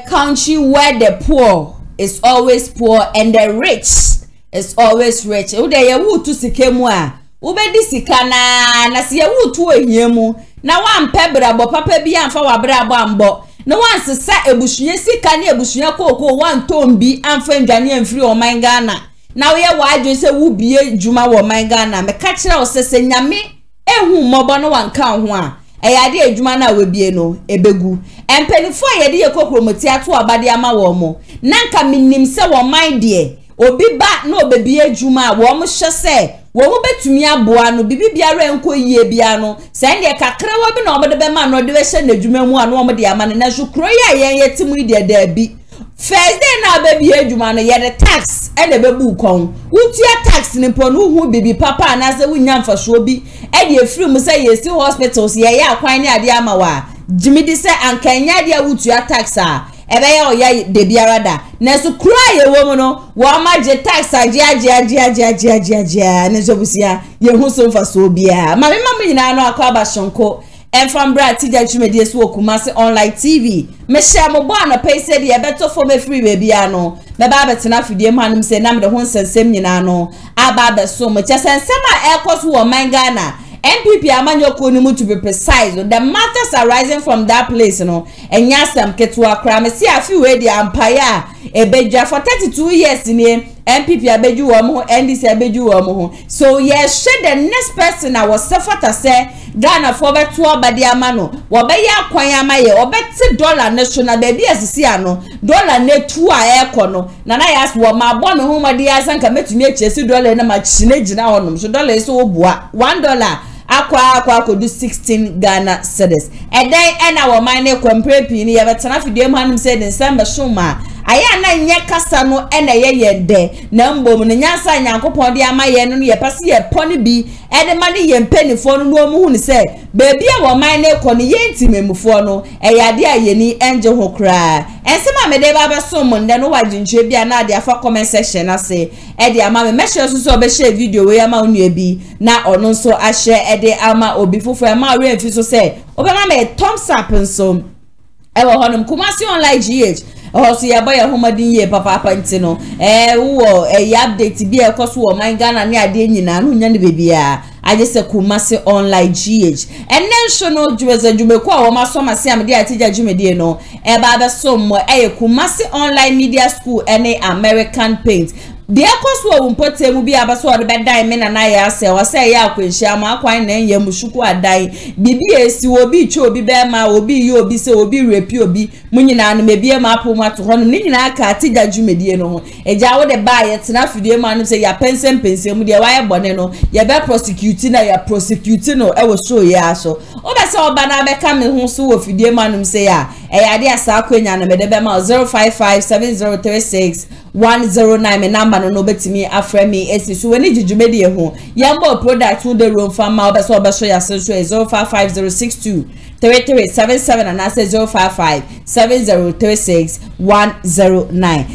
Country where the poor is always poor and the rich is always rich. Ude ye wutu sikemu a ubedi sikana na si ye wutu ehiemu na wampe brabo papa bi amfa wabrabo ambo na wansesa ebusuye sika ne ebusuye kokoo wantombi amfa ndwane amfiri o man Ghana na wo ye wadwe se wubie juma wo man Ghana me ka kire o sese nyame ehu mobo no wanka ho a eyade adwuma na webie no ebegu empenifo yede ye kokromoti ato abade ama wo mo nanka minim se wo man de obi ba na obebie adwuma wo mo hye wo mo betumi aboa no bibi biara enko yie bia no se ne kakra wo bi na omode be ma no de we hye na adwuma mu anu omode ama na so kro ya yen yetimu de da bi Thursday na baby adwuma no ye the tax e na bebu kon wutia tax ni po no hu bibi papa na se wunya mfaso bi e de efiri mu se yesi hospitals ye ya kwan ne ade ama wa jimidi se ankanya de wutia tax a ebe ya oya de biara da na so kura ye wo mu no wo ma je tax agia ne jobusia ye hu so mfaso bia ma me nyina no akwa shonko. And from Brad TJ Chumedi so Kumasi online TV. Me share mo bo na pay said ye better for me free baby ano. Me ba betina fidie manum say na me de ho nsensem nyina no. Aba be so mo chesensem a ekos wo man Ghana. NPP amanyoko ni mu to be precise. The matters arising from that place no. Enya sam ketua kra me see afi we di empire ebedwa for 32 years ni NPP abeju wo mo NDC abeju wo mo. So yes, the next person I was suffer say Ghana for beto abade amano wo be ya kwan amaye obeti dollar national baby asisi ano dollar ne tu a ekono na na yas wo ma bo me ho made asanka metumi echesi dollar na ma chine gina honum so dollar is obua $1 akwa kodu 16 Ghana cedis and then ena wo man ne kwamprepi ni ye betena fidie manum say den samba shoma aya na nye kasa no ena ye de na mbom no nyansa nyankopon de amaye no ye pase ye poni bi ede mane ye mpanifo no no mu hu ni se beebi a wo man ne ko no ye ntimemufo no eyade ayeni enje ho kra ensema me de ba besom nde no wagyenche bia na de afa comment section ase ede ama me mehye so so be share video we ama onu bi na ono so a share ede ama obi fofo ama we mfi so se obema me thumbs up nso ewo honum Kumasi online GH so ya boy homadin ye papa ntino wo update bi e koso wo man Ghana ne ade nyina no nya ne bebia aje se Kumasi online GH enen so no juweza jumeko a wo maso mase am de atija jumedie no ba be so mo Kumasi online media school ene American Paint de akoso wo mpote mu bi abaso wo be dan me na ya ase wo se ya akwanhia ma akwan na enye mushuku adan bibi esi obi chi obi be ma obi ye obi se obi repi obi munyina no mebie ma apo ma to hono ni nyina ka atija jumedie no ho eja wo de ba ye tena fidie ma no se ya pensem mu de wa ye bone no ye be prosecute na ya prosecute no e wo so ye aso o be se oba na be ka me ho so wo fidie ma no se ya ya de asa akwanya na me de be ma 0557036 109 me number no betimi afre me esi so we ni jujumedi ho yambo product who the room farm obeso obeso ya so 055062 3377 and I say 0557036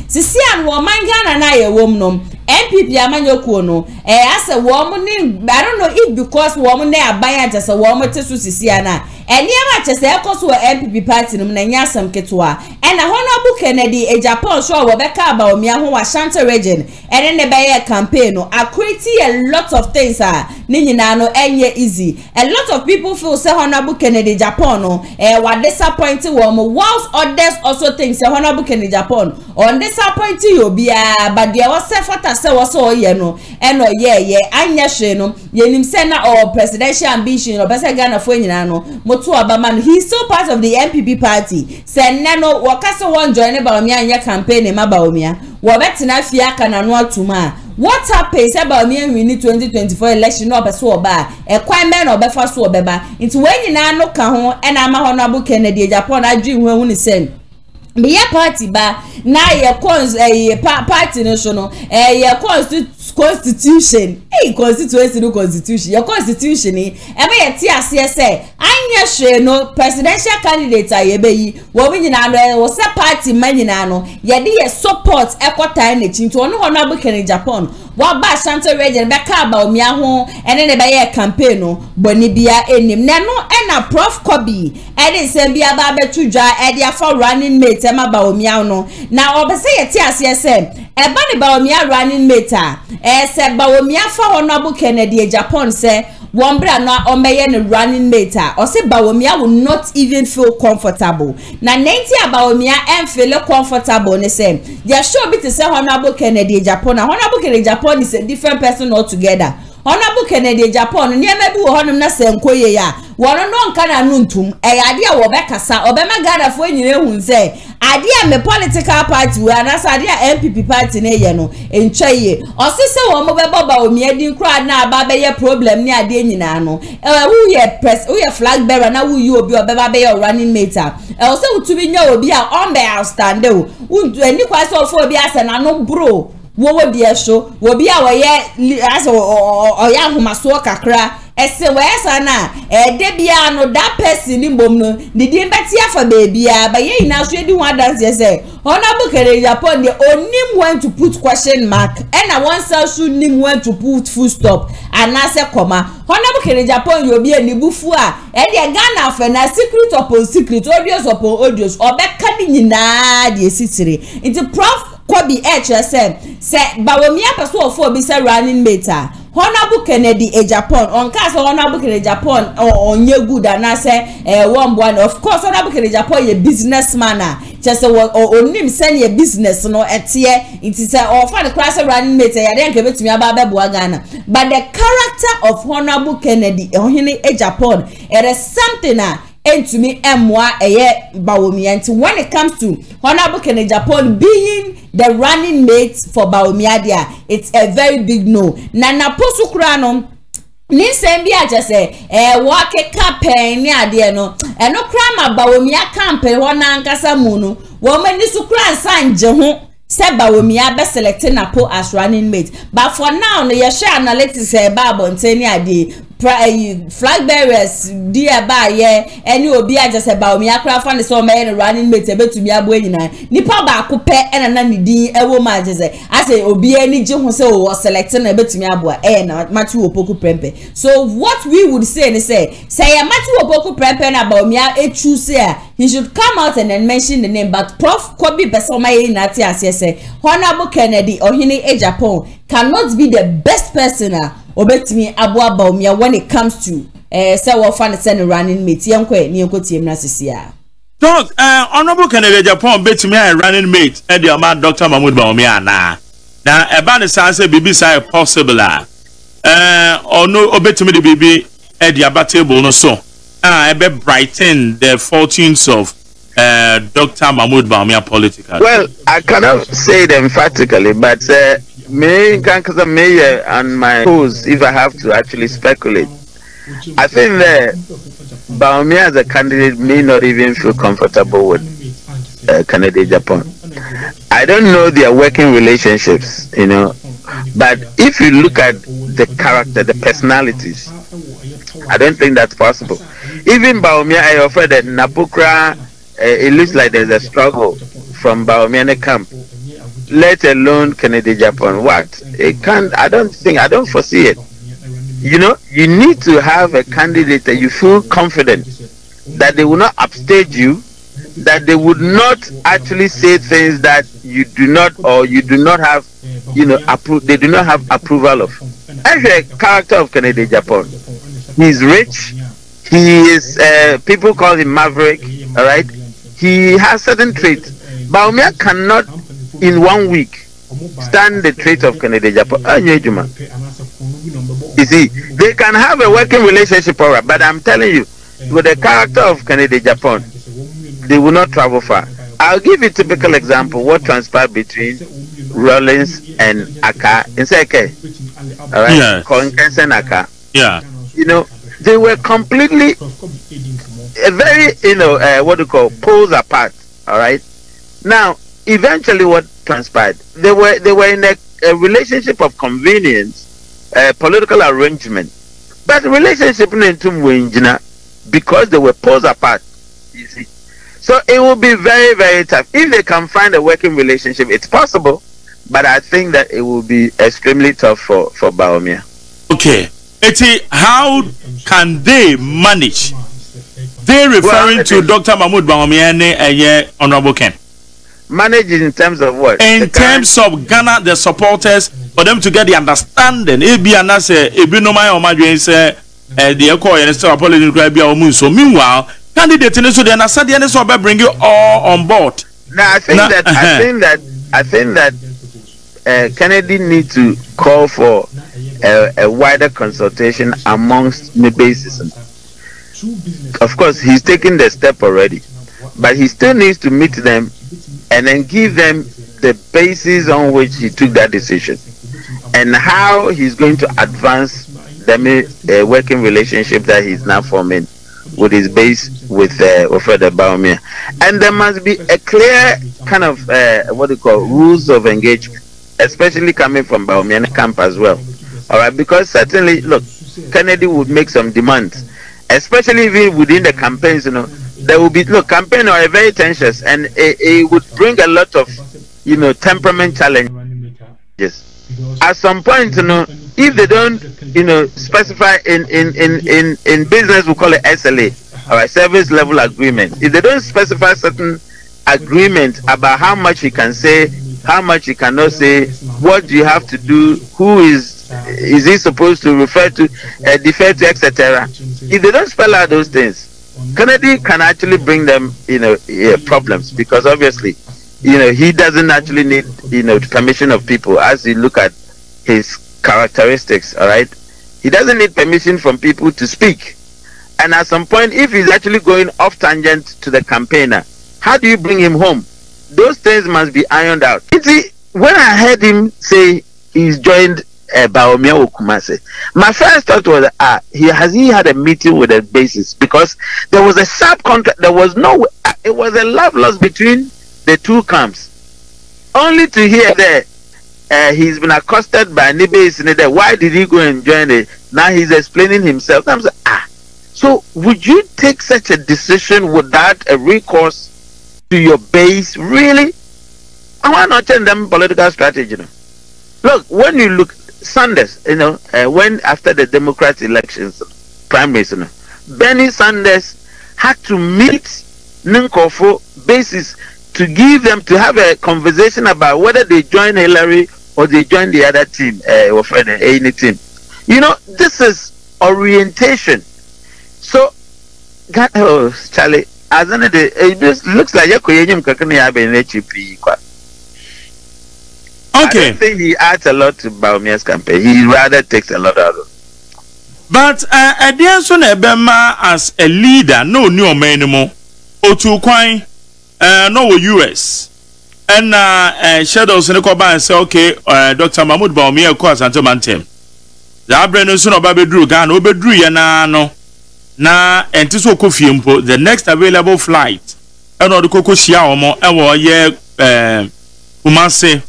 sisi an wo man Ghana na ye wom no NPP amanyokuo no ase wo mo ni I don't know if because wo mo na aban ajase wo mo tesu sisi ana eniema chese ekoso wo NPP party no na nya asam ketwa na honorable Kennedy AGYAPONG show wo beka aba omia ho wa Ashanti region ene ne be campaign no create a lot of things ni nyina no enye easy a lot of people feel say honorable Kennedy AGYAPONG no wa disappoint wo mo whilst others also think say honorable Kennedy AGYAPONG on disappoint you bia but there was fata say wo so ye no eno ye anya hwe no yenim say na or presidential ambition no besa Ghana fo nyina no moto abama no he is still part of the NPP party say no wakase won join ba omia anya campaign ma ba omia wo betina fia kana no atuma what happens about me we need 2024 election no be so oba kwan me no be fa so obeba nti we nyina no ka ho e na ama honorable Kennedy AGYAPONG adwi hu ni sem be ye party ba na ye cons party no so no ye constitution constituency no constitution your constitution e be ye ti ase say anya hwe no presidential candidate ayebeyi wo nyina no wo se party manyina no ye de ye support ekotan na chi nto no honorable Kenny Japan wa ba Ashanti region be ka ba omia ho ene ne be ye campaign no boni bia enim ne no na Prof Kobi ede se bia ba betudwa ede afa running mate e ma ba omia no na obese ye ti ase say eba ne ba omia running mate a se ba omia fa honorable Kennedy Japan say Wombra no omeye ne running mate or say Bawomia will not even feel comfortable. Na 90 Bawomia and feel comfortable ne say. There should be to say honorable Kennedy Japan. Honorable Kennedy Japan is a different person altogether. Honorable Kennedy Japan near maybe honor na se nkoye ya. Wono no nka na nuntum e ade a wo bekasa obema Ghana fo nyire hu say ade a me political party we anasa ade a NPP party na ye no entwaye osise wo mo beba ba omi adi nkra na aba be ye problem ni ade nyina no who ye flag bearer na who you obi obeba be ye running mate ose utubi nya obi a on be outstand o eni kwase ofo obi ase na no bro wo die so obi a wo ye ase oya homaso kakra ese wesa na de bia no that person ni bom no ni di mbeti afa bebia ba ye ina so edi ho Adansie say honorable Kenny Japan the onim when to put question mark and I want so nim when to put full stop and answer comma honorable Kenny Japan you be ani bufu a e de Ghana afa na secret upon secret audios upon audios obeka ni nyina de sitire into Prof Kobi say Bawomia person ofo obi say running mate honorable Kennedy Japan on case honorable Kennedy Japan onye good and say one of course honorable Kennedy Japan ye businessman just onim send ye business no etie it is say for the class running mate ya den ke betumi aba bebo Ghana but the character of honorable Kennedy ohini Japan it is something and to me emwa eye Bawomia until when it comes to honorable Kenny Japan being the running mate for Bawomia there it's a very big no na posu kura no ni sembi aja say wake campaign ni ade no eno kra ma Bawomia campaign wona ankasa mu no wo mani su kura sanje ho se Bawomia be selecting na po as running mate but for now no ye share analytics e ba bonteni ade flag bearers dear ba ye any obi aja se Bawomia kra fa ne so me running mate e betumi abo nyina nipa ba ko pe na ne din e wo ma aja se ase obi ani je ho se o selecting na betumi abo na matu opoku prempe so what we would say say ya matu opoku prempe na Bawomia e choose he should come out and mention the name but Prof Kobi Besoma ye na ti ase say honorable Kennedy ohini Japan cannot be the best person obetimi aboa Bawomia when it comes to say we fan send running mate yenkwe ni enkotie na sisia don't honorable Kennedy Japan betimi running mate e dey ma Dr. Mahmoud Bawumia na eba ne say bibi say possible ono obetimi the bibi e dey abatable no so ebe brighten the fortunes of Dr. Mahmoud Bawumia politically. Well, I cannot say it emphatically, but me and my pose, if I have to actually speculate, I think that Bawumia as a candidate may not even feel comfortable with Kennedy Japan. I don't know their working relationships, you know, but if you look at the character, the personalities, I don't think that's possible. Even Bawumia, I offered that Napukra, it looks like there's a struggle from Bawumia camp. Let alone Kennedy Japan. What? It can't. I don't foresee it. You know, you need to have a candidate that you feel confident that they will not upstage you, that they would not actually say things that you do not or you do not have, you know, they do not have approval of. As a character of Kennedy Japan, he's rich. He is. People call him Maverick. All right. He has certain traits. Bawumia cannot, in 1 week, stand the trait of Kennedy Japan. You see, they can have a working relationship, alright, but I'm telling you, with the character of Kennedy Japan, they will not travel far. I'll give you a typical example what transpired between Rollins and Aka in Seke. Alright, yes. Konkensen Aka. Yeah. You know, they were completely a very, you know, what do you call, poles apart. All right. Now, eventually, what transpired? They were in a a relationship of convenience, political arrangement. But relationship because they were poles apart, you see. So it will be very, very tough. If they can find a working relationship, it's possible. But I think that it will be extremely tough for Bawumia. Okay. Eti, how can they manage? They referring to Dr. Mahmoud Bawumia and Honorable Ken. Manage in terms of what? In terms of Ghana, the supporters, for them to get the understanding. So meanwhile, candidates in so they understand the so bring you all on board. Now I think that Kennedy needs to call for a wider consultation amongst the bases. Of course, he's taken the step already, but he still needs to meet them and then give them the basis on which he took that decision and how he's going to advance the working relationship that he's now forming with his base with Ofeda Bawumia. And there must be a clear kind of rules of engagement, especially coming from Bawumia camp as well. All right, because certainly, look, Kennedy would make some demands, especially even within the campaigns. There will be campaigns are very tense, and it would bring a lot of temperament challenges. At some point, if they don't specify in business, we call it SLA, all right, service level agreement. If they don't specify certain agreement about how much he can say, how much he cannot say, what do you have to do, who is he supposed to refer to, defer to, etc. If they don't spell out those things, Kennedy can actually bring them problems, because obviously he doesn't actually need permission of people. As you look at his characteristics, all right, he doesn't need permission from people to speak. And at some point, if he's actually going off tangent to the campaigner, how do you bring him home? Those things must be ironed out. You see, when I heard him say he's joined Bawumia or Kumasi, my first thought was, he had a meeting with the basis, because there was a sharp contract. There was no, it was a love loss between the two camps. Only to hear that he's been accosted by Nibes in there. Why did he go and join it? Now he's explaining himself. I'm saying, so would you take such a decision without a recourse to your base? Really? I want to change them political strategy. Look, when you look Sanders, when after the Democrat elections, primaries, Bernie Sanders had to meet Nkofo basis to give them to have a conversation about whether they join Hillary or they join the other team, or any team. This is orientation. So, Charlie, it just looks like okay. I don't think he adds a lot to Bawumia's campaign. He rather takes a lot out of it. But Adansie Ebema as a leader, no new man anymore. Otu Kwai, no US. And shadows in the Koba and say, okay, Dr. Mahmoud Bawumia ko asante mantem. The Abrenu so no babedru Ghana, obedru ye no. Na entiso kofi mpo, the next available flight. Eno de koko hia omo ewo ye Kumasi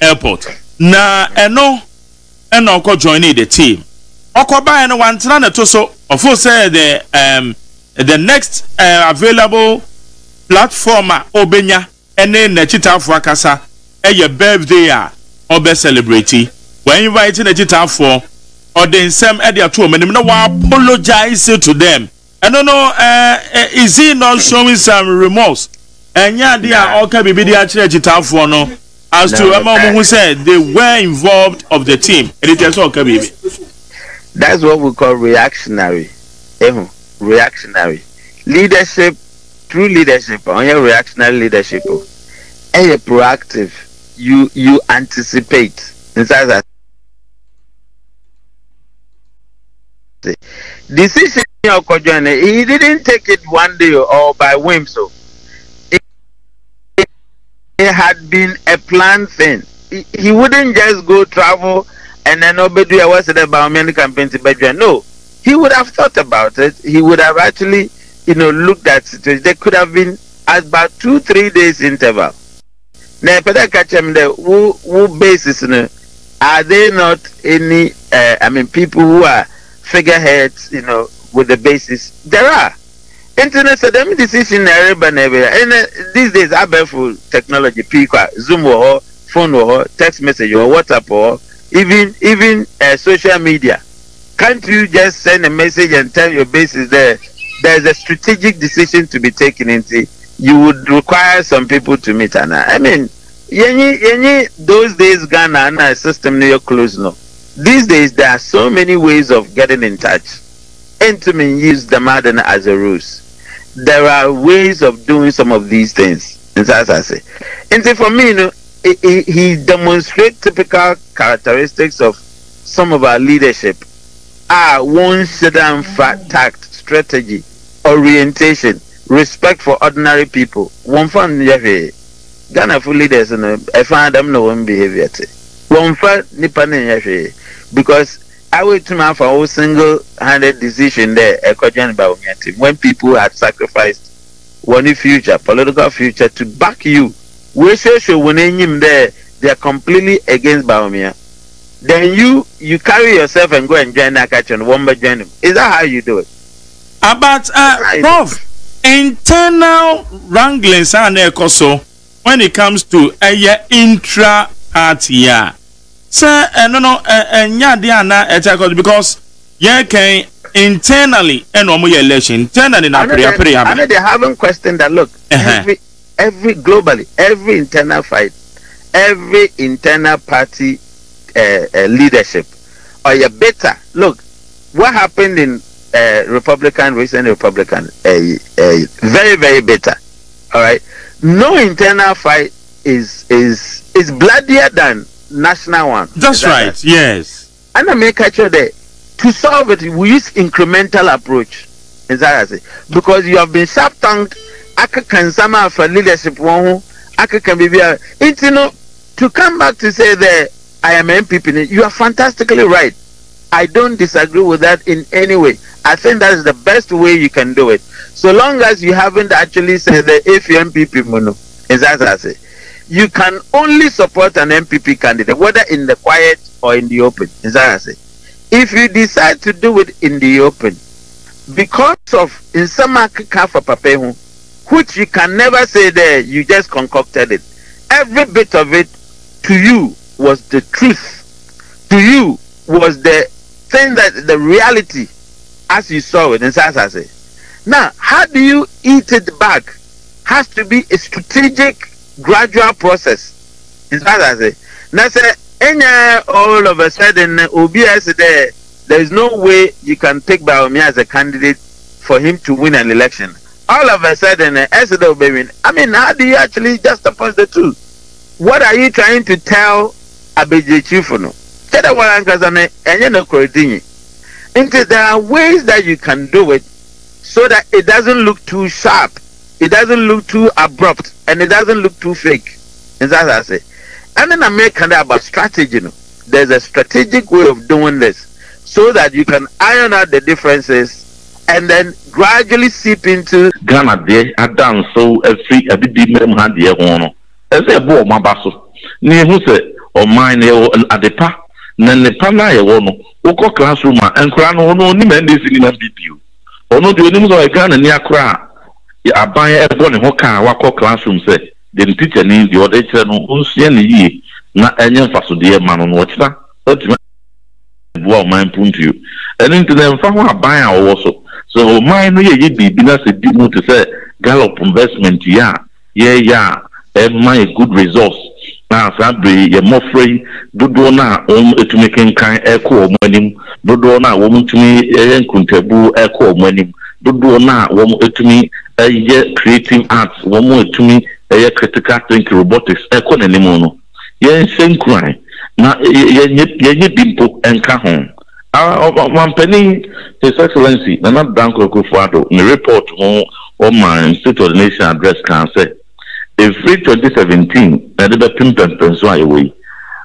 airport. Na eno ko join the team. Okoba eno wantena na to so of course say the next available platform obenya ene na chitafo akasa eye birthday obe celebrate when invite na chitafo or the same area to them na wa apologize to them. And no is he not showing some remorse? And yeah, they are all can be the chitafo no as to who said they were involved of the team. And it is all can be. That's what we call reactionary. Reactionary leadership. True leadership, on your reactionary leadership, and you're proactive. You anticipate. Inside that decision, he didn't take it one day or by whim. So it had been a planned thing. He wouldn't just go travel and then nobody was the Bawumia campaign to Bedouin. No, he would have thought about it. He would have actually looked at situation. There could have been about 2-3 days interval. Now, peda catch them there. Who basis no? Are they not any? I mean, people who are figureheads, you know, with the basis. There are. Internet so them decision and these days abeful technology people Zoom or phone or text message or WhatsApp or even social media. Can't you just send a message and tell your basis there's a strategic decision to be taken into? You would require some people to meet, and I mean those days Ghana and system near close no. These days there are so many ways of getting in touch. Intimate use the modern as a ruse. There are ways of doing some of these things. And as I say, and so for me, you know, he demonstrates typical characteristics of some of our leadership. One certain tact, strategy, orientation, respect for ordinary people. One fun Ghana full leaders and I find them no one behavior. One fun nippon because I wait to my for a single-handed decision there, when people had sacrificed one future, political future, to back you. We say when him there, they are completely against Baumia. Then you carry yourself and go and join that catch and one by join him. Is that how you do it? But Prof, internal wranglings are there also when it comes to a intra-party. Sir, no, because you can internally and election internally na I know they haven't questioned that. Look, every globally, every internal fight, every internal party leadership, or you better look what happened in recent Republican, very very bitter. All right, no internal fight is bloodier than national one. That's right. Yes. And I make sure that to solve it, we use incremental approach. Is that I say? Because you have been sharp-tongued. I can some for leadership. I can be it's, you know, to come back to say that I am NPP. You are fantastically right. I don't disagree with that in any way. I think that is the best way you can do it. So long as you haven't actually said that if you NPP mono, is that I say? You can only support an NPP candidate, whether in the quiet or in the open. Is that I say? If you decide to do it in the open, because of in some for papehu, which you can never say there, you just concocted it. Every bit of it to you was the truth. To you was the thing that the reality as you saw it. And as I say, now how do you eat it back? Has to be a strategic, gradual process. Is that I say? Now say, all of a sudden, OBS there is no way you can take Baumia as a candidate for him to win an election. All of a sudden, I mean, how do you actually juxtapose the two? What are you trying to tell Abeje Chifuno? There are ways that you can do it so that it doesn't look too sharp, it doesn't look too abrupt, and it doesn't look too fake. Is that what I say? And then I make about strategy. There's a strategic way of doing this so that you can iron out the differences and then gradually seep into Ghana. They are done so free a bit minimum hand the one. As a boy, my basso. Near who say, or mine at the pa, then the pana one, Oko classroom, and crown no men this in NPP. Or no, the names of a gun and near cry. I buy a bonnet hoka, what classroom say. The teacher needs the other channel, ye, not any faso dear man on watch that. Well, mine point to you. And into them, Fawa buy our also. So, mine, ye be business a bit more to say, gallop investment, yeah, and my good resource. Now, Sabri, you're more free, do na to making kind echo money, do na woman to me, and Kuntabu echo money, do na woman to me, a creating arts, one more to me. Critical thinking robotics anymore. Yen same cry. Now ye dimple and kahon. One penny, His Excellency, and not Danko Kufado, in the report on my State of the Nation address can say, if 2017, and the Pimp and Pensway way,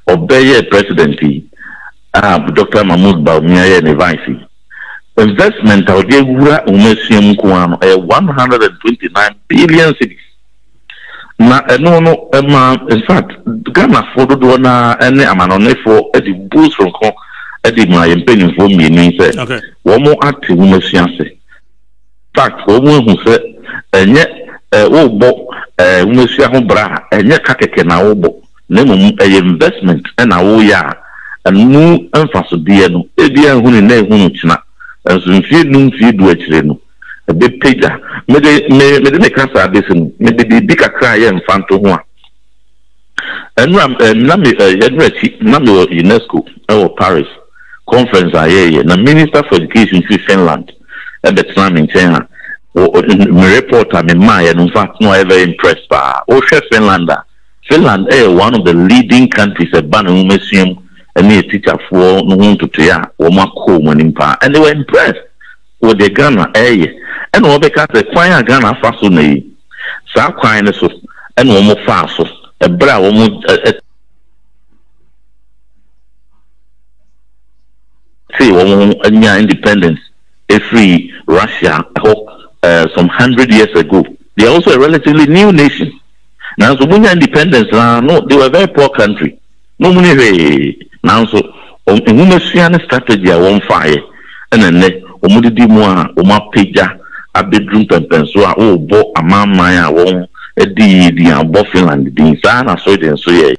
obey President Dr. Mahmoud Baumia and Adansie. Investment of the Umesium Kuan, 129 billion cities. na no in fact Ghana for do na any amanone for the boost from ko the my penny for me say okay one more active woman say fact woman who say enye wo bo woman sia ho bra enye kakeke na wo bo na mum investment na wo ya anu emphasis de no e bia hu ni na hu china enso mfie num fie du akire no be pager me de kasa abesin me de bi kakra ye mfanto ho a enram na me yedrechi na me UNESCO Paris conference aye na minister for education in Finland at the time in China me reporter me ma ye no fact no ever impressed by Finland one of the leading countries at Banu Museum and a teacher for no to ya or ma ko manimpa and they were impressed with the Ghana and all because the choir Ghana faso na sa kwan so and one more faso a bra one say one independence a free Russia some 100 years ago. They are also a relatively new nation. Now so when independence no they were a very poor country. No money now so strategy one fire and then omudidi mu a oma peja abedrum pempenso a o bo amamman a won edi abo Finland din sa na so den so ye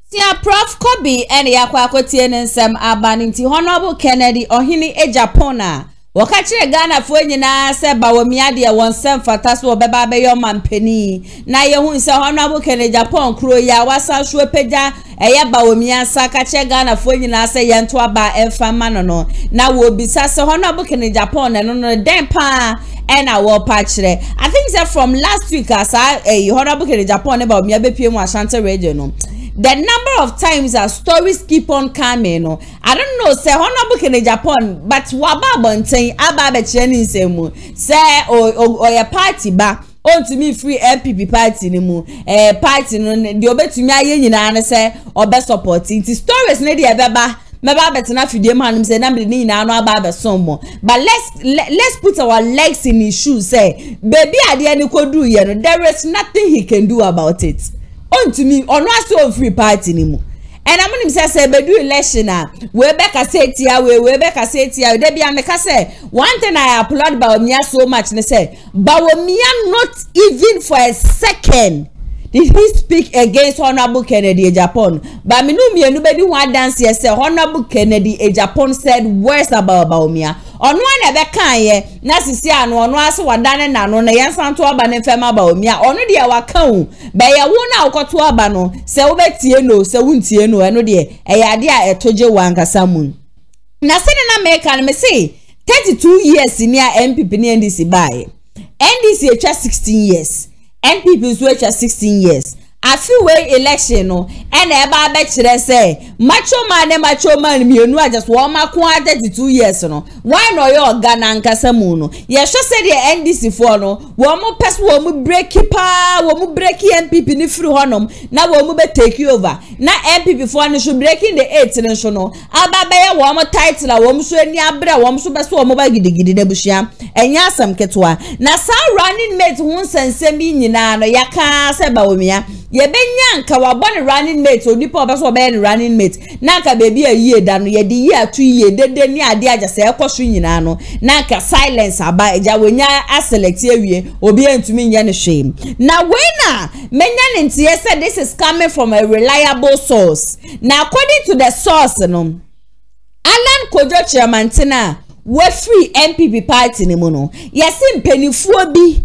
tia Prof Kobi ene yakwa akotie ne nsem abaninti Honorable Kennedy ohini Ejapona wakachire Ghana fo nyina se bawamiade wonsem fataso obeba beyo mampeni na ye hu se Honorable Kennedy Japan kro ya wasa so peja eye bawamia sa kachire Ghana fo nyina se yento aba emfama no na wo bisa se Honorable Kennedy Japan no den pa ena wo pa kire. I think that from last week as Honorable Kennedy Japan e bawamia be pie mu Ashanti radio no. The number of times that stories keep on coming, no. I don't know, say Honorable Kennedy Japan, but waba bonten aba be cheni semu. Say or your party ba on to me free NPP party ni mu. Party no the obetumi aye nyina na say obe supporting. The stories na dey beba meba betina fidie man say na me ni nyina no aba be sommo. But let's put our legs in his shoes say baby ade ni kodu ye no there is nothing he can do about it. To me on was free party anymore. And I'm going to say, bedu election we back a say tia we back a say tia they be ameka say one thing I applaud Bawumia so much and say Bawumia not even for a second did he speak against Honorable Kennedy Japan. But me no me nobody want dance here say Honorable Kennedy Japan said words about Bawumia. On one ebe kan ye na sisi anu onu aso wadane na no na yensan to aba ne fema Bawumia onu de waka hu be ye wo na ukoto aba no se wo betie no se wuntie no eno de ade a etoje wankasa mun na sene na meka na me say 32 years ni a NPP ni NDC bae NDC echa 16 years NPP so echa 16 years afiwe election no ena eba abekire say macho man mienu just one makwa 32 years no why no yo Ghana nkasa mu no ye hwe say the NDC for no wo mo pes wo mo break pa wo mo break NPP ni free honom na wo mo be take over na NPP for no should breaking the 8 no so no aba be ye wo mo title wo mo so ani abra wo mo so be so wo mo ba gidigidi na bushia enya asam ketwa na sa running mate hun sensem nyina no yaka se Bawumia ye benya nka wabone running mate onipa obaso obey running mate na nka baby ayie da no ye di ye atu ye dede ni ade agase ekoso nyina no na nka silence aba eja wonya aselect awie obi entumi nya ne shame na wena menya ne ntie say this is coming from a reliable source na according to the source no Alan Kojo chairmantina we free NPP party ni mu no yesi mpenifuo bi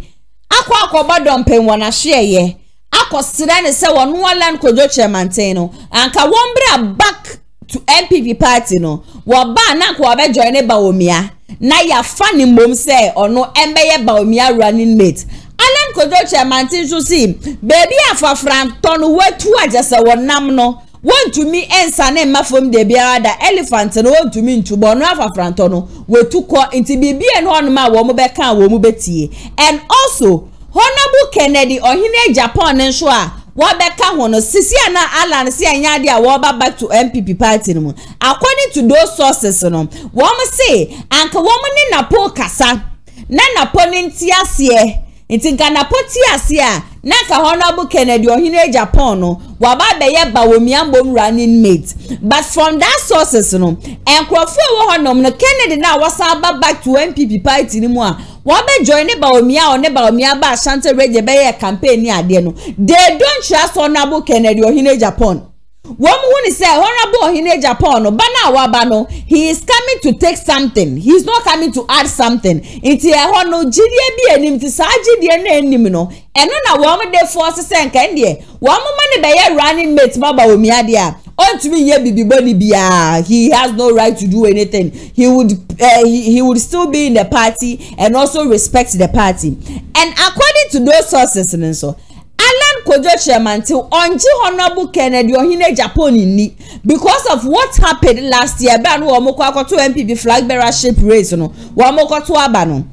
akwa dompen wona hye akosira ne se wonu Alan Kojo chairmantin no anka wombra back to NPP party no wo ba na kwa be join Bawumia na ya fani mom se ono embeye Bawumia running mate Alan Kojo chairmantin so si baby afafranto no wetu agese wonam no want to me ensa na mafom de biara da elephant no want to me ntubo no afafranto no wetu ko nti bibie no no ma wo mo be kan wo mo betie and also Honorable Kennedy ohine Japan nso a wo beka hono sisi na Alan si anya de a wo ba back to NPP party no according to those sources no wo mo say anka wo mo ne napo kasa na napo ne ntiase Intinka na poti asia na ka Honorable Kennedy Ohine Japan no waba beye Bawumiambom running mate. But from that sources no enkrofo wo honom no Kennedy na wasaba back to NPP party ni mu a wabe join Bawumia or ne Bawumia ba Ashanti Reggae beye campaign ni ade no. They don't trust Honorable Kennedy Ohine Japan. Woman say Honorable Ohine Japan no bana waba no he is coming to take something. He is not coming to add something. Inti e no gidie bi enim ti sa gidie na enim no eno na wo de force say nkan de wo mama ne be running mate ma Bawumia de a ontumi ye bibiboni bia. He has no right to do anything. He would still be in the party and also respect the party. And according to those sources so Alan Kojo chairman till onji Honorable Kennedy Ohine Japan ni because of what happened last year ban wo mo kwa to NPP flag bearership race no wo mo kwa to aba no.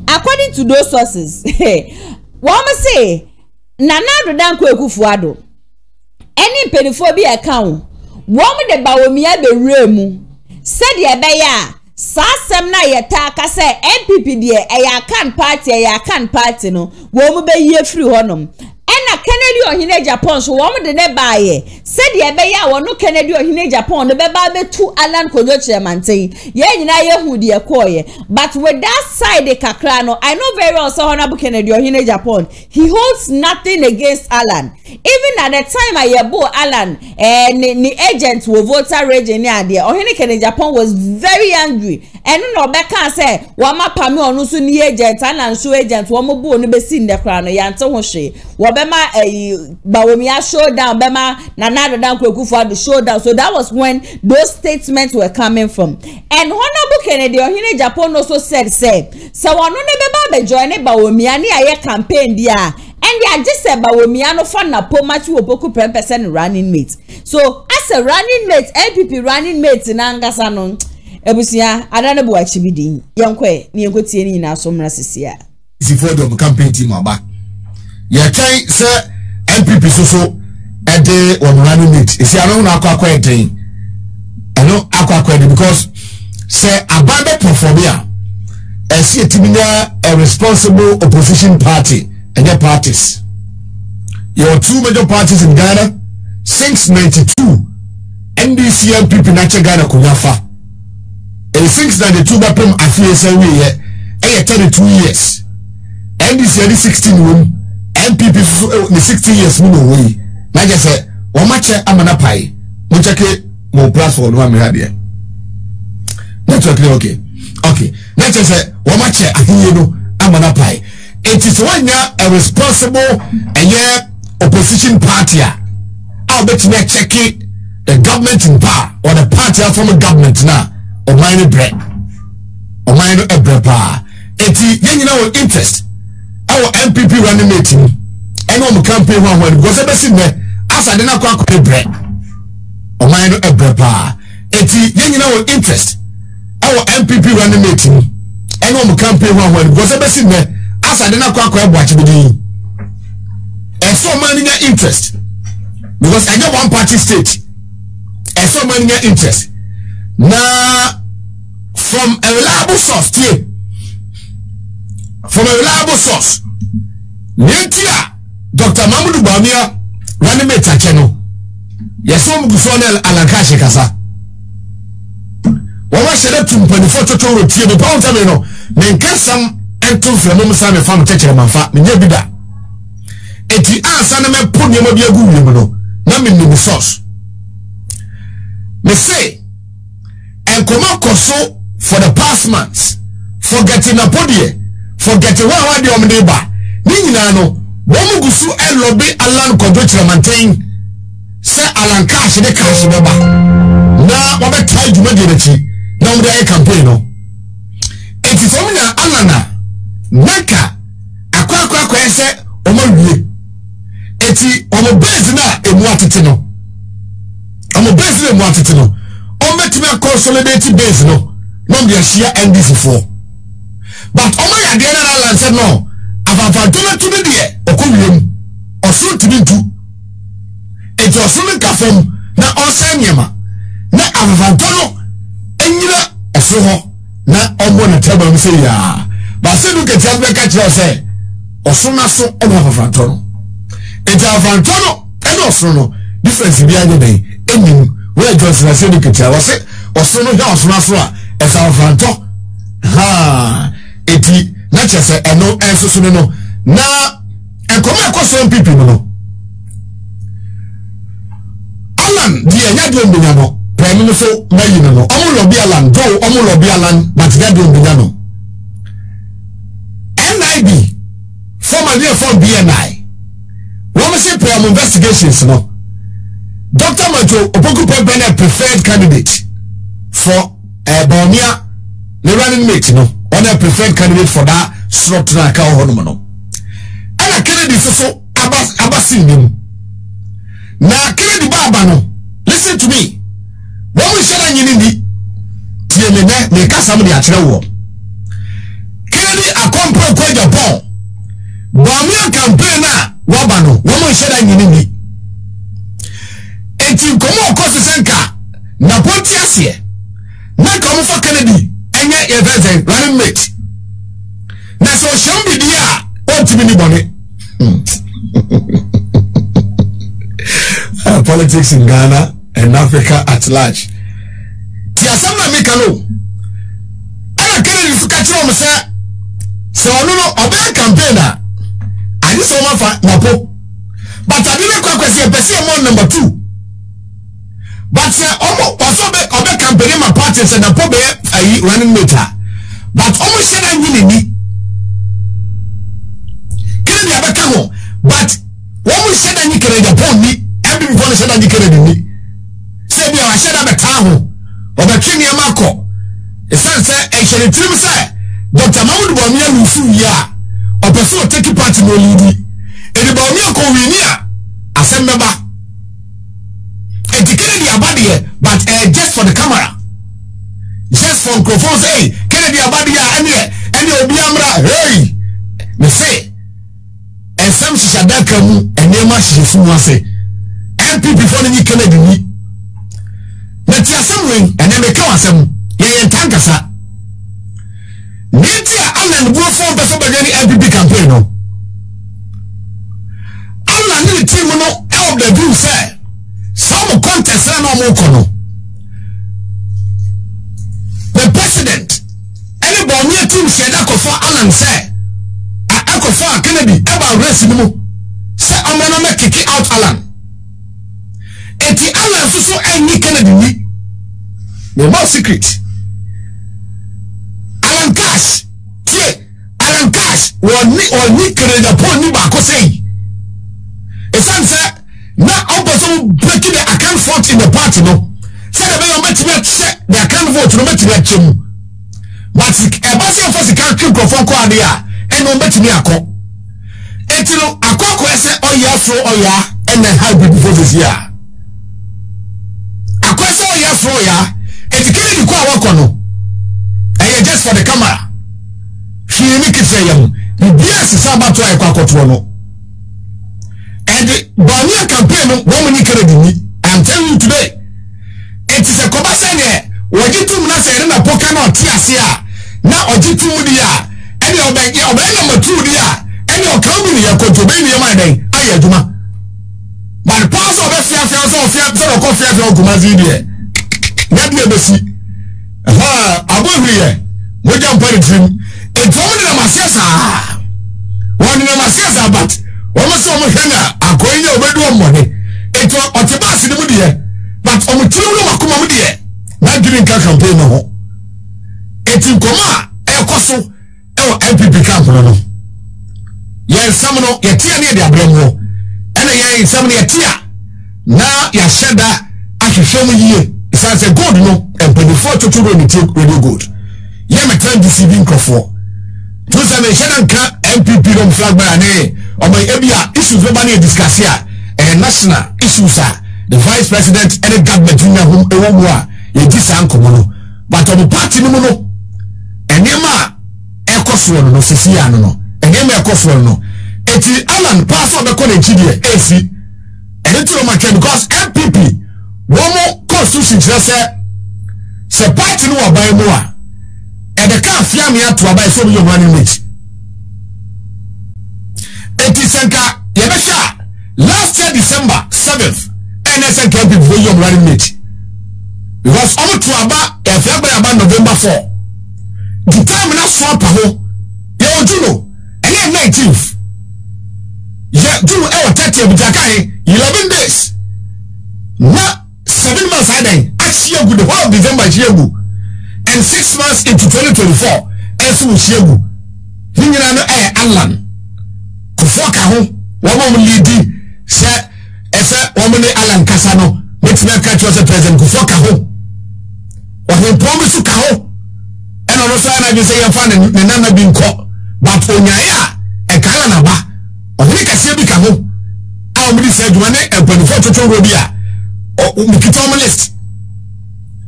According to those sources wo mo say Nana Adansie Ekufuado any penifo bi account wo mo de Bawumia be remu said ye be ya sasem na yeta aka say NPP de eya kan party no wo mo be ye free honom. Na Kennedy Ohine Japan so wo de ne baaye said ye be ya wo no Kennedy Ohine Japan no be ba be tu Alan Kojo chairman ye nyina ye hu de ekoye. But with that side the kakra no I know very well so Honorable Kennedy Ohine Japan he holds nothing against Alan. Even at the time I yebo Alan ni agent wo voter region ni ade Ohine Kennedy Japan was very angry and no be kan say wo ma pame onu so ni agent Alan so agent wo mo bo no be sin de kra no yante ho hwe wo be ma Bawumia showdown bema Nana Adansie Ekufuado showdown. So that was when those statements were coming from. And Honorable Kennedy Ohine Japan also said say so wonu ne beba be join Bawumia ni aye campaign dia and they just said Bawumia no fa na pomati oboku 10% running mate. So as a running mate NPP running mate na ngasa no ebusia adane bo achibidi yenkwe ni yenkotie ni na asomra sisia isi for the campaign team aba ya try say NPP so ede on running mate isi anu na akwa eden eno akwa eden because say ababe perform here esi etiminya a responsible opposition party and their parties. There are two major parties in Ghana since 92 NDC NPP nature Ghana kunyafa and since 92 bapem afiyesa we 32 years NDC 16 room NPP so the 60 years mu no way na je say o ma che amana pai mo cheke mo platform no am here network okay na je say o ma che ahiye no amana pai. It is when a responsible opposition party I'll bet you check it the government in power or the party from a government now or minor bread or minor bread power. It is interest our NPP running meeting and on the campaign when was ever seen there as I didn't call bread or minor bread power. It is interest our NPP running meeting and on the campaign when was ever seen there as I didn't quite watch the and so many interest because I know one party state and so many interest now from a reliable source here from a reliable source Nentia Dr. Mamudu Bawumia running mate channel yes so mugusonel alankashi kasa wawa shede tumpani photo to rotie the pound time no menka sam entum from mum sam fam techere manfa menye bida eti ansa na me pon yema bi agu wiem no na me ni source me say enkomo koso for the past months forgetting apodie forgetting what the omneba ni nyina no wo mugusu elobi Alan Kojo Chiramanten say Alan cash de cash beba na wo be try djuma de rechi na wo dey campaign no eti so na Alana naka akwa ese omawie eti omo base na emu atete no omo base na emu atete no ometime consolidate base no no dey share NDC for but omo ya de na Alan said no afafa tuna tumi de okowie osun timi ntu eti osun kafom na onsanyema na afafa tono enyina eso ho na omo na table mi say ya ba se du ke tiabe ka tiro say osuna so e no afanto no eta afanto no e no so no difference bi anya dey enim we just na say diketia wo se osuna ya osuna so a e sa afanto ha eti na chese eno enso no na enkomo akoso NPP no Alan di enya di ombenya no prime minister mayi no omo lobby Alan do omo lobby Alan but dia di ombenya no NIB former dear for BNI woman say prime investigations no Dr. Macho Opoku Pempene preferred candidate for Bawumia the running mate no on a preferred candidate for that slot na ka ho no no ana Kennedy so abasin nim na Kennedy baba no listen to me when we share nyini ni tie me na me kasa mo di akere wo Kennedy akompro ko Japan Bawumia campaign na waba no when we share nyini ni enti komo ko sesenka na ponti ase na komo for Kennedy enye event running mate na so shambi dia o timi ni bone politics in Ghana and Africa at large tia samna mikalo ana Kennedy su katro mo se onu no obe campaigner ani so ma fa napo but adine kwa kwesi epesi mo number 2 but se omo obe campaign ma party se napo be ayi running mate but omo sheda nyini ni Kennedy abeka ho but omo sheda nyi Kennedy Japan ni ebi before sheda nyi Kennedy ni se bi a sheda beka ho obetwe ni amako esense ehye trim se Dr. Mahmoud Bawumia lusu ya opeso take part no lead edi Bawumia ko wini a asemmeba edi Kennedy abade but just for the camera just for microphone say Kennedy abade ya ene obi amra hey me say ensam shadaka mu enema hyefu mu ase NPP for ni Kennedy ni na ti asem wen ene me ka wasem ye tankasa Nitia Alan go for person be any NPP campaign no Alan ni team no help the view say some contest na no kono the president anybody near team said that for Alan say I go for Kennedy about race no say I'm gonna make kick out Alan eti Alan so any Kennedy ni the more secret Alan Cash woni Kennedy Japan ni ba ko say say na opposite breaking the account vote in the party no say the way match check the account vote no match chem but e ba say for the country go for ko ade a e no match me akọ etino akọkọ ese oya fro oya and then hybrid votes here akọ ese oya fro oya etikiri di ko awakọ no e just for the camera she ni kitse yam the BS sabato e kwa akọto no and the Bawumia campaign no woman ni Kennedy ni I'm telling you today it is a kobasene wajitum na se na poka na otiase a na ojitum di a ene obege number 2 di a ene okamu ni yakoto be ni ma den aye aduma but pass of fia so ko fia Kumasi die na bi ebesi abohriye moja mpari trim ejomu na masiasa woni na masiasa but womo so mo hena akoyin obedu omone eto otibasi ni mu die but omutiru no makoma mu die na diri nka campaign no ho eti nkoma ekoso NPP camp no yen sam no yetia ne de abramo ena yen sam no yetia na ya sheda ahwehwem yie isanse gold no empedifo totoro ni take radio gold ye me trend deceiving crofo to say me sheda nka NPP no flag by ne o my ebia issues we ba na discuss here national issues the vice president and the government in home ewo a ye di san komo no but the party no no enema ekoso no sisi ya no enema ekoso no eti Alan pass on the college here AC and it no matter because NPP womo constitution say party no abai mo a e de ka afia me ato abai so be running mate November 7th NSN camp before you running mate because I'm to about if you about November 4 the time na swap ho you do know and then 19th yeah do our 30th bitakai 11 days na 7 months adan actually go the whole of December chiegu and 6 months into 2024 esu chiegu hinyina no Alan kufoka ho womo lead se efe womo ne Alan kasa no metina catch was president kufoka ho o promise ka ho and ono sa na say ya fa ne nana bi nko but onyaya e kala na ba o ne kase bi ka ho a o mi say duma ne e panifo toto ro bi a o mi kito mo list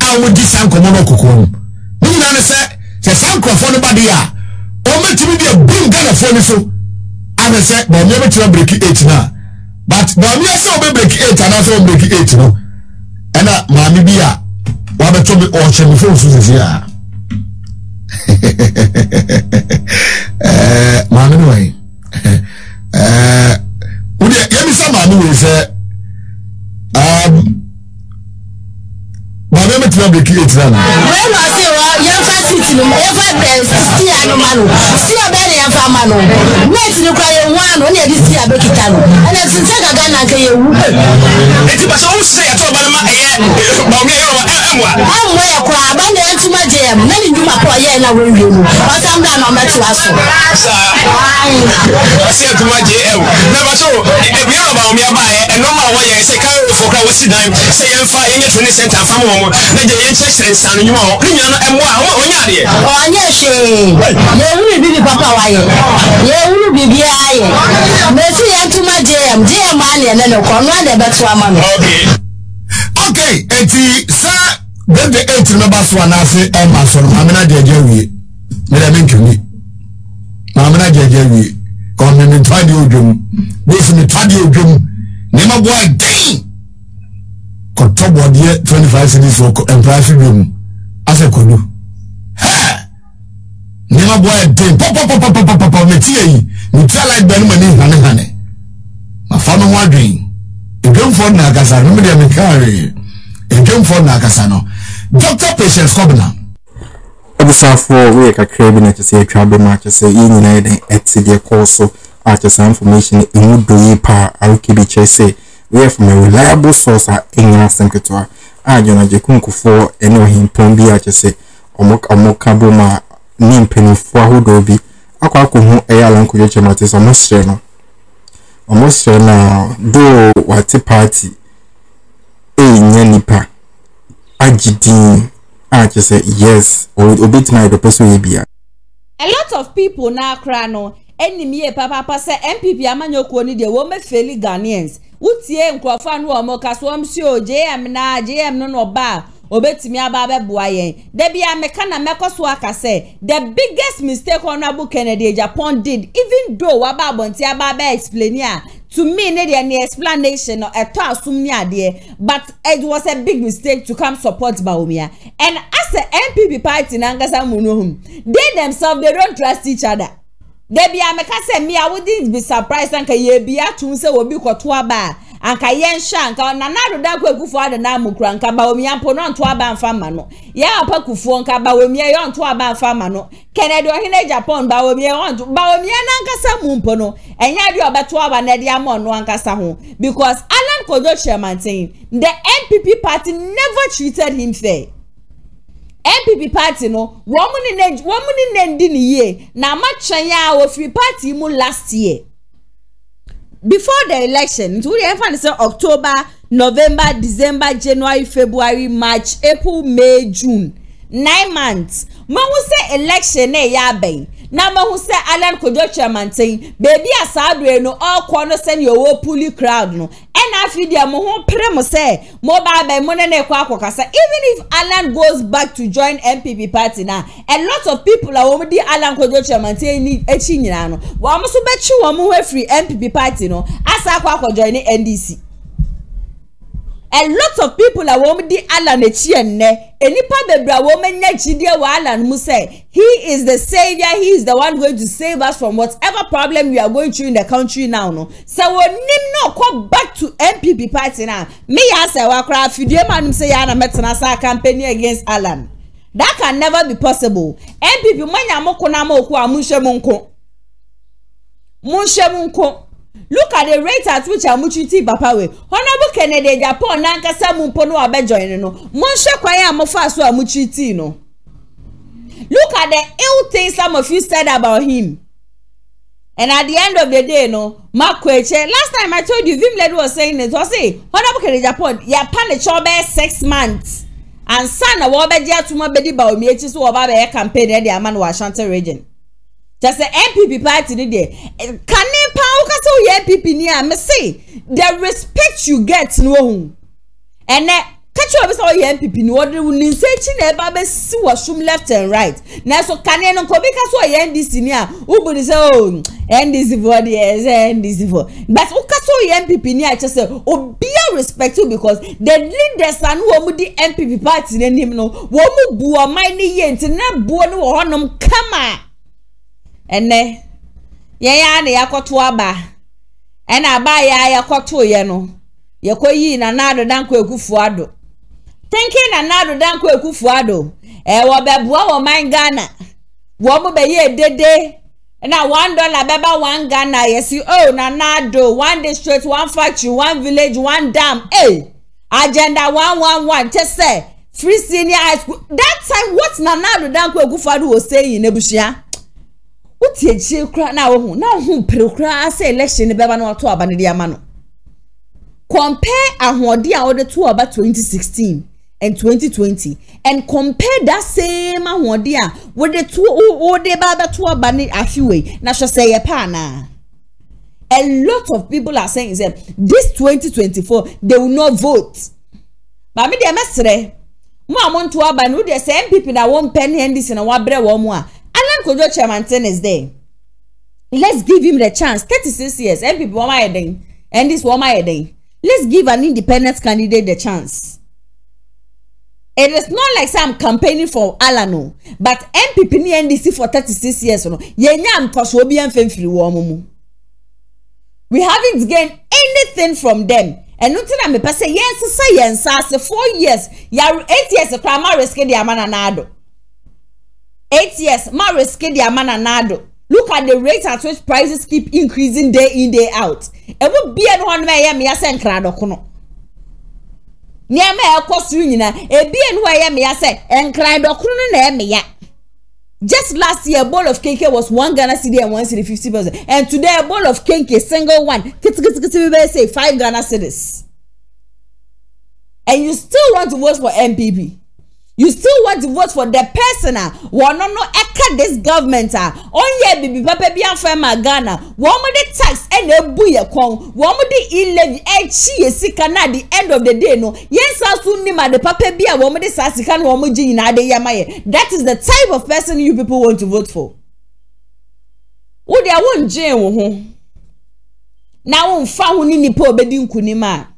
a o di san komo no kokoro ni na ne se san krofo no ba dia o metimi dia bring Ghana for ni so I say but me to break 8 na but me say o be break 8 and so break 8 no and maami bi a wa be to be o che me phone so ya maami no way we dey me say maami we say maami me to break 8 na when I say yan fa city no e fa be 60 anu manu si obe ne yan fa manu net ni kwa ye wan no ne di si abekita no and since gaga na ka ye wu eti ba so say ya to ba ma eye ba mi yo amwa ya kwa ba ne ntuma jem na ni nduma kwa ye na we no o sam da no metu aso say ntuma jem na ba so e bi yo ba mi aba e no ma wa ye say kan fo kra wo si dan say yan fa ye 20 cent afa mo na je ye chese nsan nyuma o ni nyana emwa onya de onye she ye wu bibi papa wa ye wu bibi aye me si ye ntuma jem ane na no kwa no ade beto ama no okay eti sa birthday 8 number so na se e ma so no amena jeje wie me da menkuni amena jeje wie ko me me twadi odwum bofu me twadi odwum ne ma boy din ko to bodie 25 cedis for employee room ase kodu ha ne ma boy din pop me tie yi me try like ben mani hane ma fa no wadwin edwum for na agasa no me de me carry edwum for na agasa no Dr. Patience Kobna Obisafo we kakra bi na chese atwa be ma chese yi nyina eden eti de course a chese information emu doyi pa aruki bi chese we from a reliable source a enya senketwa a jona jekunkufo ene ohimpon bi a chese omoka bo ma ni mpenifo ahodo bi akwa akohu eyala nkoje chemate so mosre no omosre na do wati party enya nipa agidin I say yes or obit my the person will be a lot of people na kra no enemy papa say NPP amanyoko ni de wo me feli Ghanaians utie nkrofo anu o mo kaso am si o JM no ba obetimi aba beboa yen de bia meka na mekoso aka say the biggest mistake Honorable Kennedy Japan did even though waba abonti aba be explain ya to me ne the explanation no eto asum ni ade but it was a big mistake to come support Bawumia and as a NPP party na ngasa munohum they themselves they don't trust each other they bia meka say me I wouldn't be surprised anka ye bia tun say obi koto aba anka yensha anka na nadoda kwekufo ada na mukura anka Bawumia mpo no nto aba mfa ma no ya apa kufuo anka Bawumia yo nto aba mfa ma no Kennedy ohine Japan Bawumia na nkasa mu mpo no enya de obeto aba na de amon no ankasa ho because Alan Kojo chairman the NPP party never treated him fair. NPP party no womuni nendi ni ye na machanya wo free party mu last year before the election to the October, November, December, January, February, March, April, May, June 9 months ma hu say election e ya ben na ma hu say Alan Kojo chairman baby asadwe no all corner send your wo puli crowd no and afidia mo hu pre mo say mo ba ben mo ne kwa akokasa even if Alan goes back to join NPP party now a lot of people are wo di Alan Kojo chairman ni echi nyina no wo mo so be chi wo mo free NPP party no asa kwa join NDC A lot of people are woman di Alan Echienne. Enipa bebra woman nechidie wa Alan mu say he is the savior, he is the one going to save us from whatever problem we are going through in the country now. No, so when nim no come back to NPP party now. Me ya say wa kra fidie man say ya na metena sa campaign against Alan. That can never be possible. NPP manya moko na moko amunhwe munko. Look at the rate at which amuchiti papa we. Honorable Kennedy Japan nankasa mumpo no abejoin no. Monshe kwanye amofa so amuchiti no. Look at the ill things some of you said about him. And at the end of the day, no, Makweche, last time I told you, Vim Lady was saying it, was say, Honorable Kennedy Japan, ya pan the chobe 6 months. And son of Wabedia to my baby about me, so about a campaign at the Aman Washington region. Just the NPP party today. Can you power so NPP near me say the respect you get no. And catch you up so NPP no order will say chine babe see washroom left and right. Now so can you no come because so NDC near who say oh NDC for the NDC for. But who so NPP near just say oh be respectful because the leaders and who the NPP party name no wo mu bua mind ye ntina bua no wo honom kama. Ene ya na yakoto aba ena aba ya yakoto ye no yekoyi na nado danko ekufuado thinking na nado danko ekufuado wo bebua wo man Ghana wo mo be ye dede na $1 beba 1 Ghana yesi oh na nado 1 district 1 factory 1 village 1 dam agenda 111 just say free senior high school that time what na nado danko ekufuado was saying ebushia utie chie kra na wo hu na hu prekra say election beba na to aba ne dia ma no compare ahode a wode to aba 2016 and 2020 and compare that same ahode a wode to wode baba to aba ne afiwe na so say ye pa na a lot of people are saying is this 2024 they will not vote but me dey mesre mo amonto aba no dey say NPP na won pen NDC na wa bre wo mo a Alan Kojo Chairman is there. Let's give him the chance. 36 years. NPP wama yedeng. And this wama yedeng. Let's give an independent candidate the chance. It is not like I'm campaigning for Alano, but NPP ni NDC for 36 years. We haven't gained anything from them. And nothing I'm a person. Yes, 4 years. 8 years. A crime risk the amana nado. 8 years, ma risk the amana nado. Look at the rate at which prices keep increasing day in, day out. And we be an one may me as and crado kono. Near me a cost union, a be and why me as and crado kono me ya. Just last year, a bowl of cake was 1 Ghana cedi and 1 cedi 50%. And today, a bowl of cake, a single one, say 5 Ghana cedis. And you still want to vote for NPP. You still want to vote for the person who no eka this government onye bibi papa bi afema Ghana wo mo the tax and ebu ye kon wo mo the e-levy chi esika na at the end of the day no yensa so nima the papa bi wo mo the sasika no wo mo gi na de yamaye. That is the type of person you people want to vote for. Wo dia won gye wo ho na won fa ho ni nipa obedi nkunima.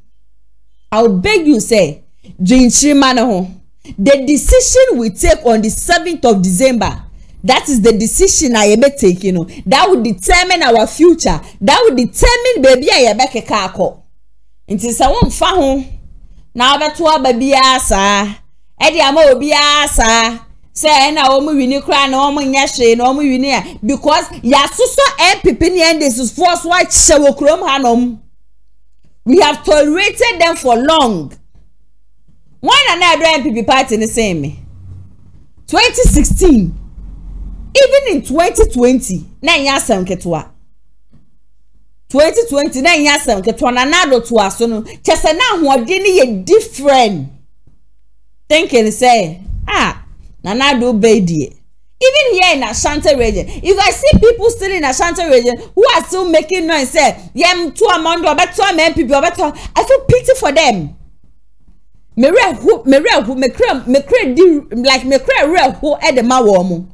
I will beg you say jinchima na ho. The decision we take on the 7th of December, that is the decision I be taking. That will determine our future. That will determine baby I be kekako. Until someone fa ho na obeto baby asa. E di ama obi asa. Say na omu wini kra na omu nya hwe na omu wini a because ya soso NPP ni this force why chewo krom hanom. We have tolerated them for long. Why not NPP party in the same? 2016, even in 2020, 9 years ketwa. 2020, 9 years ketwa na nado to us no. Chese na huodini ye different. Thinking say, na nado bedie. Even here in Ashanti region, if I see people still in Ashanti region who are still making noise, say, yem to among or better NPP or better, I feel pity for them. Me cry who at the mawomo.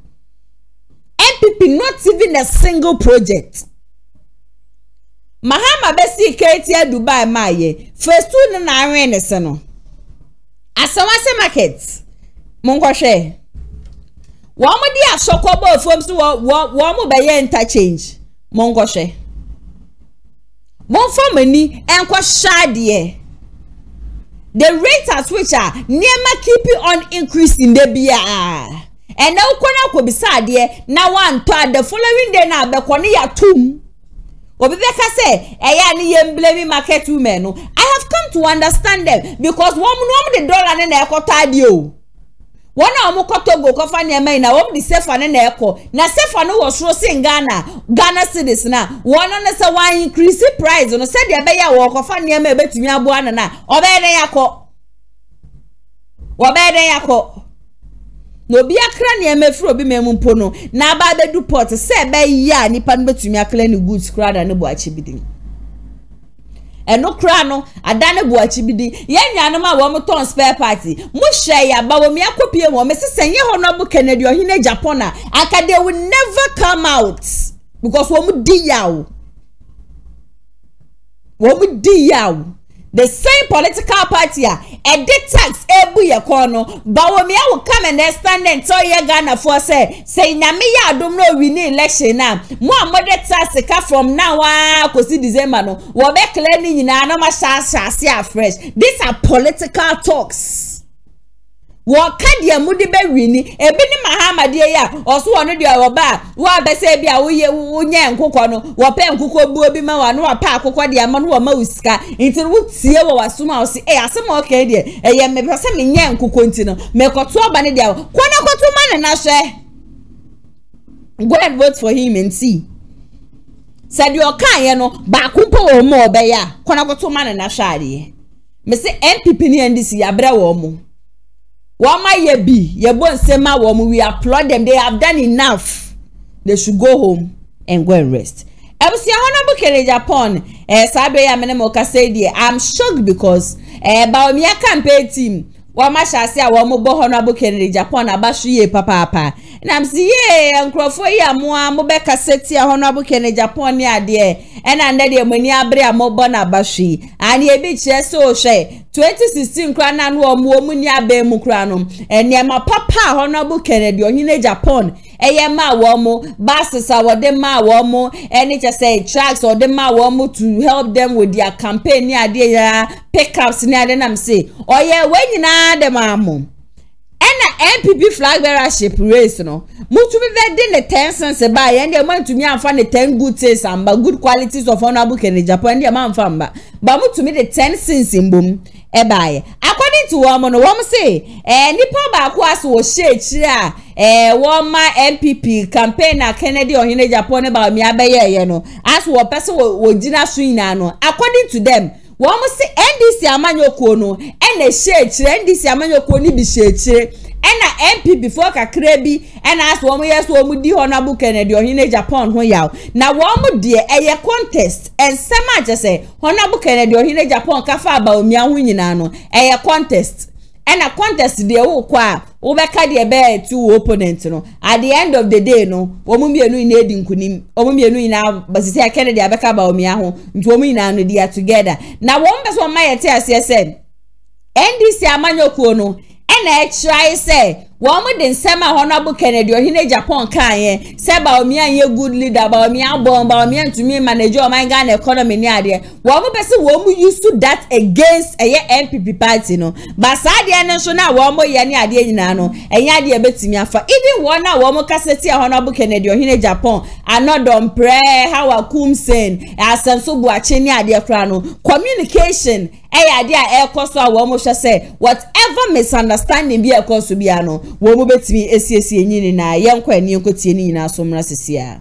NPP not even a single project. Mahama besi Katie Dubai maye. First 2 na arene se no. Asawase market. Monkoshe. Womo di asokobo fom so womo be ye interchange. Monkoshe. Monfo mani enko shade. The rate at which are never keeping on increasing the beer. And now kona ko bisade na one to the following day na be kone ya tum. Obibeka say eya ni yem blame market women no. I have come to understand them because one the dollar na ekota de o. One na omokoto go kofa ne mai na wom di sefa ne na eko. Na sefa no wo sro sin Ghana cedis na. One na say one increase price no say de be ya wo kofa ne mai betumi abo ana na. Obede yakọ. No bi akra ne emefro bi memumpo no na ba bedu port se be ya nipa no betumi akla ne goods kra da ne bo achi bidin eno kra no adane bo achi bidin ye nyanom a wo ton spare party mu hwe ya ba wo me akopie wo me sesenye honorable Kennedy ohine Japan aka they will never come out because wo mu di yawo the same political party a tax ebu ye kono ba wo me will come and stand and tell ye Ghana for say nyame ya adom no win election na mo amode tax ka from now kosi December no wo be clear ni nyina na ma shase afresh. These are political talks. Wakadia mudi be wini ebi ni Mahama die ya oso wono de oba wa be se bia wo ye nye nkokọ no wo pe nkokọ bu obi ma wa no wa pa akokọ de ama no wa ma usika nti wo tie wo wasoma o si asem okay de ye me pe se me nye nkokọ nti no me koto oba ne de kwana koto ma ne na hwe. Go and vote for him and see. Said you kan ye no ba kumpo wo mo obe ya kwana koto ma ne na hwe ade. Me se NPP ni NDC ya bra wo mo. Wama yebi yebo nsema womu we applaud them. They have done enough. They should go home and go and rest. Ebusi honorable Kennedy Japan sabe ya menemo ka say there I'm shocked because Baomia campaign team wama shase a womu bo honorable Kennedy Japan abashu ye papa na I'm see ye nkrofo ya mo be ka seti honorable Kennedy Japan ni ade and de mani abre amobo na abashu and ye bi che so hwe 2016 kra na no omu ni abe mu kra no eniema papa honorable Kennedy ohine Japan ma womo buses awode ma womo any just say tracks or dem ma womo to help them with their campaign ni ade ya pickups ni ade nam say oye we nyina dem amu na NPP flag bearership race no mutumi be de ne 10 cents ba ye ndem mutumi amfa ne 10 good things amba good qualities of honorable Kennedy Japan ndem amfa mba ba mutumi de 10 cents mbom ebaye according to womo no womo say nipa ba ko aso wo share woma NPP campaign na Kennedy ohine Japan ba mi abeye ye no as wo person wo gina so ina no according to them womo say NDC amanyoko no na share NDC amanyoko ni bi share na NPP before kakra bi na as womo yes womo di honorable Kennedy ohine Japan ho yaw na womo de eye contest ensema je say honorable Kennedy ohine Japan ka fa ba omi ahu nyina no eye contest na contest de wo kwa wo be ka de be two opponent no at the end of the day no womo mienu ina edi nkunim womo mienu ina basisi Kennedy abeka ba omi ahu nti womo ina no dia together na womo be so ma yete ase NDC amanyoko no na try say womo de nsema honorable Kennedy ohine Japan kan ye say ba omi anye good leader ba omi abon ba omi antumi manage o man Ghana economy ni ade womo be say womo used to that against NPP party no ba sa ade no so na womo ye ni ade nyina no enya ade betimi afa even one na womo kaseti honorable Kennedy ohine Japan anodom pray how akumsen asanso buache ni ade kra no communication ade a ekoso a womo hwe say whatever misunderstanding bi ekoso bia no wo mo betimi esiesie nyini na yenkwa ni enkotie ni nyina so mra sesia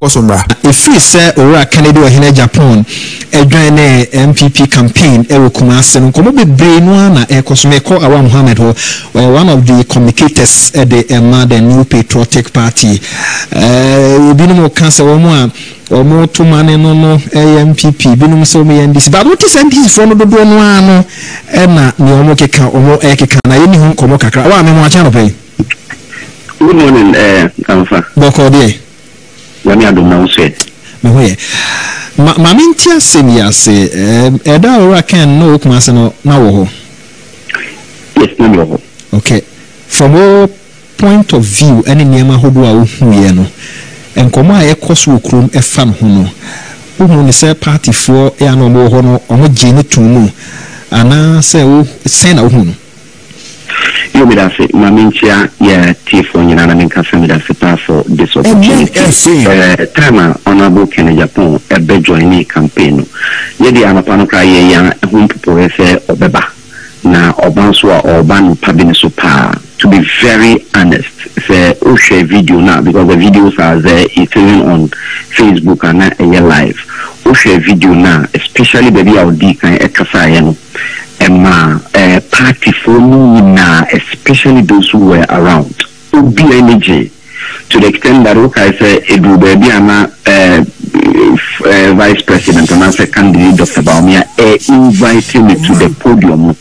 osomra efiri se ora Kennedy ohine Japan edwan ne NPP campaign ewo Kumasi no komo bebre no na ekosomeko awa Muhammad ho one of the communicators at the New Patriotic Party binum kansa wo mo a omo to mane no NPP binum so me NDC but what is NDC for no do no ano na ni omo keka omo ekeka na yeni hu komo kakra wa me mo acha no pe. Good morning Amfa boko de wani adom na unse me hoye Mamintia Seniase, Eda or can no Kumasano now. Yes, no. Okay. From all point of view, any Niama Hodua Huyeno, and Koma a Koswokrum a fan hono. Who say party for a no more hono or Jenny Tumu, and I say, send a hono. You may say, Mamintia, yeah, Tifon, and I can send that for this opportunity. Tama, honorable Kenya Japan, a bejoining campaign. Yedi Anapanoka, young, whom people say, Obeba. Na obanswa oban pabinisupa. To be very honest, say share video now because the videos are there. It's even on Facebook and live. Share video now, especially baby our D kind ekasayano. Party for me now, especially those who were around. Be energy to the extent that I say Edu baby ama vice president and as a candidate Dr. Baumia inviting me to the podium.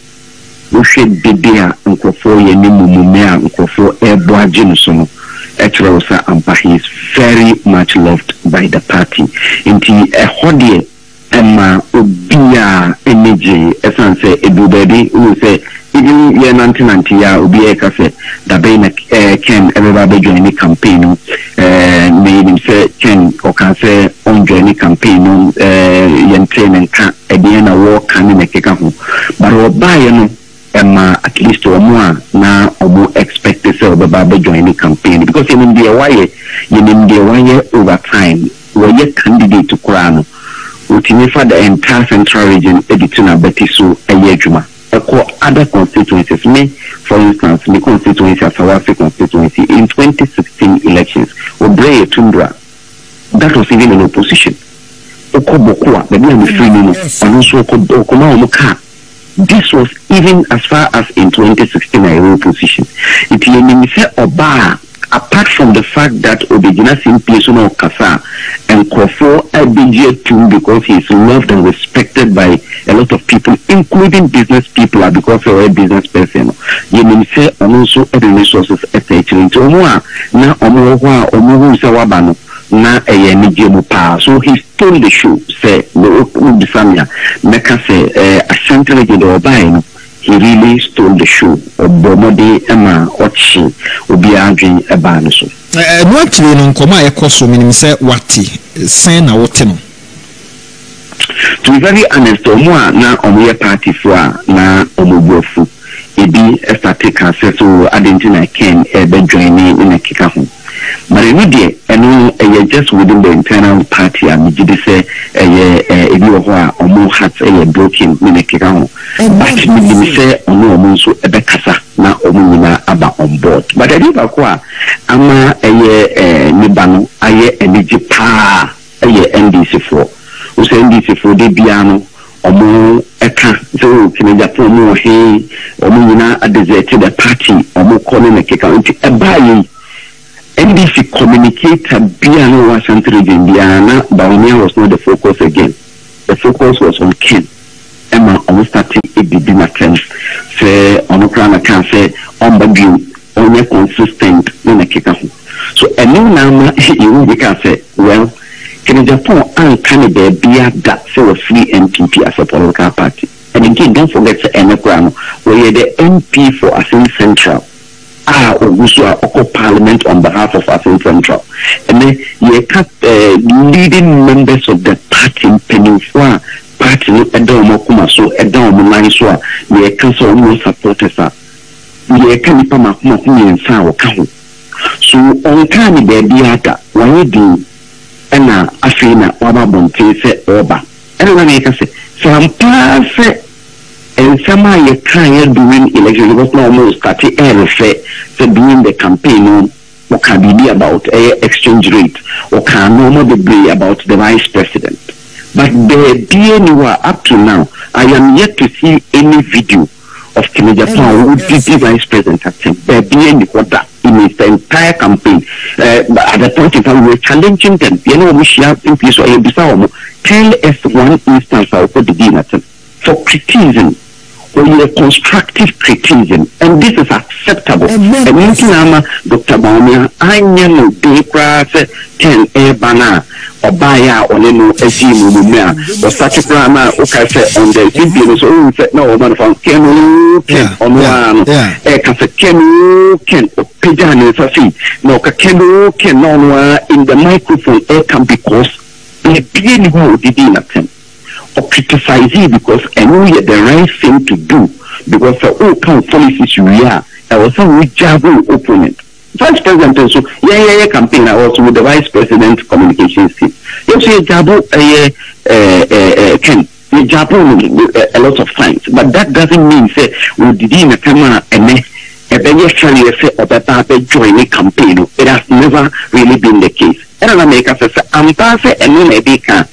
We should be there and for ye mumea and for airboy Jenison. Etrosa and he is very much loved by the party. Into a hodie Emma Ubia energy, as I say, Edu baby, who say, even year 1990, Ubia Cafe, the Bain Ken, everybody join the campaign, made him say, Ken, or can say, on joining campaign, yen train and can't, at the end of war, can in a kikahu. But Obayan, at least or more now or more expected so the join the campaign because in India over time were yet candidate to Kurano for the entire central region editina Betisu Ayejuma or other constituencies. Me, for instance, the constituency of Sawafi constituency in 2016 elections or Bray Tundra that was even an opposition. Okobokwa, the name is free and also Okoma. This was even as far as in 2016 I opposition. It is Oba, apart from the fact that Obejina Simpisono Kasa and Kofo LBJ too because he is loved and respected by a lot of people, including business people, because of a business person. You say also other resources etc. Now Omo Sawabano. Na so he stole the show say the Samia Meka say Ashanti the he really stole the show Bomode Emma Ochi Obi Adwin Ebano so no actually no nkoma ekoso minim say wati sen na wote no. To be very honest omo na omo party for na omo bofu ebi start can say so Adansie Ken be joining in a kika ho. But immediately, and just within the internal party, I mean, they say a more hats a broken in a kikao. But we say on so a becasa now about on board. But I did ama a nibano, a energy pa a NDC4. Who say NDC4 de piano or more a car, so can Japan more hey or Muna a deserted the party or more calling a kikao a buy. NDC communicator Biano was Diana, Baumia was not the focus again. The focus was on Ken. Emma almost started a dinner Ken. Say on Ukraine can say on Babu, only consistent in a kickahu. So a new number you can say, well, can Japan and Canada be that for a free NPP as a political party? And again, don't forget the Anagram, where you're the MP for Asin Central. Or Parliament on behalf of Asin Central. And then you cut leading members of the party Peninsula party Edomo Kumaso, Edomo Lanswa, you cancel almost supporters. You can't come up and sour cow. So on time there be at when you do Anna Afina Wababon say Oba. And when I can say some pass. And somehow you can't doing election because now almost started doing the campaign what can be about exchange rate or can no more be about the vice president. But the DNU up to now, I am yet to see any video of Kenya Japan who did the vice president at the DNU in his entire campaign. At the point in time we were challenging them. You know we share in place or tell us one instance of what the DNU for criticism. Or your constructive criticism, and this is acceptable. And Dr. Baumia, I know they 10 bana Obaya or no Mumia or such a drama, okay, on the TV, so no man from Kenu on one, a Kenu can Pijan Safi, no Kenu can no in the microphone, it can because a being who did not or criticize it because I know the right thing to do because the all kind of policies we are, I was a reachable opponent. Vice President also, campaign I was with the Vice President communications team. You see, Jabo, Ken, Jabo a lot of times, but that doesn't mean say we did in a camera and join a campaign. It has never really been the case. And America says, I'm passing and then a can.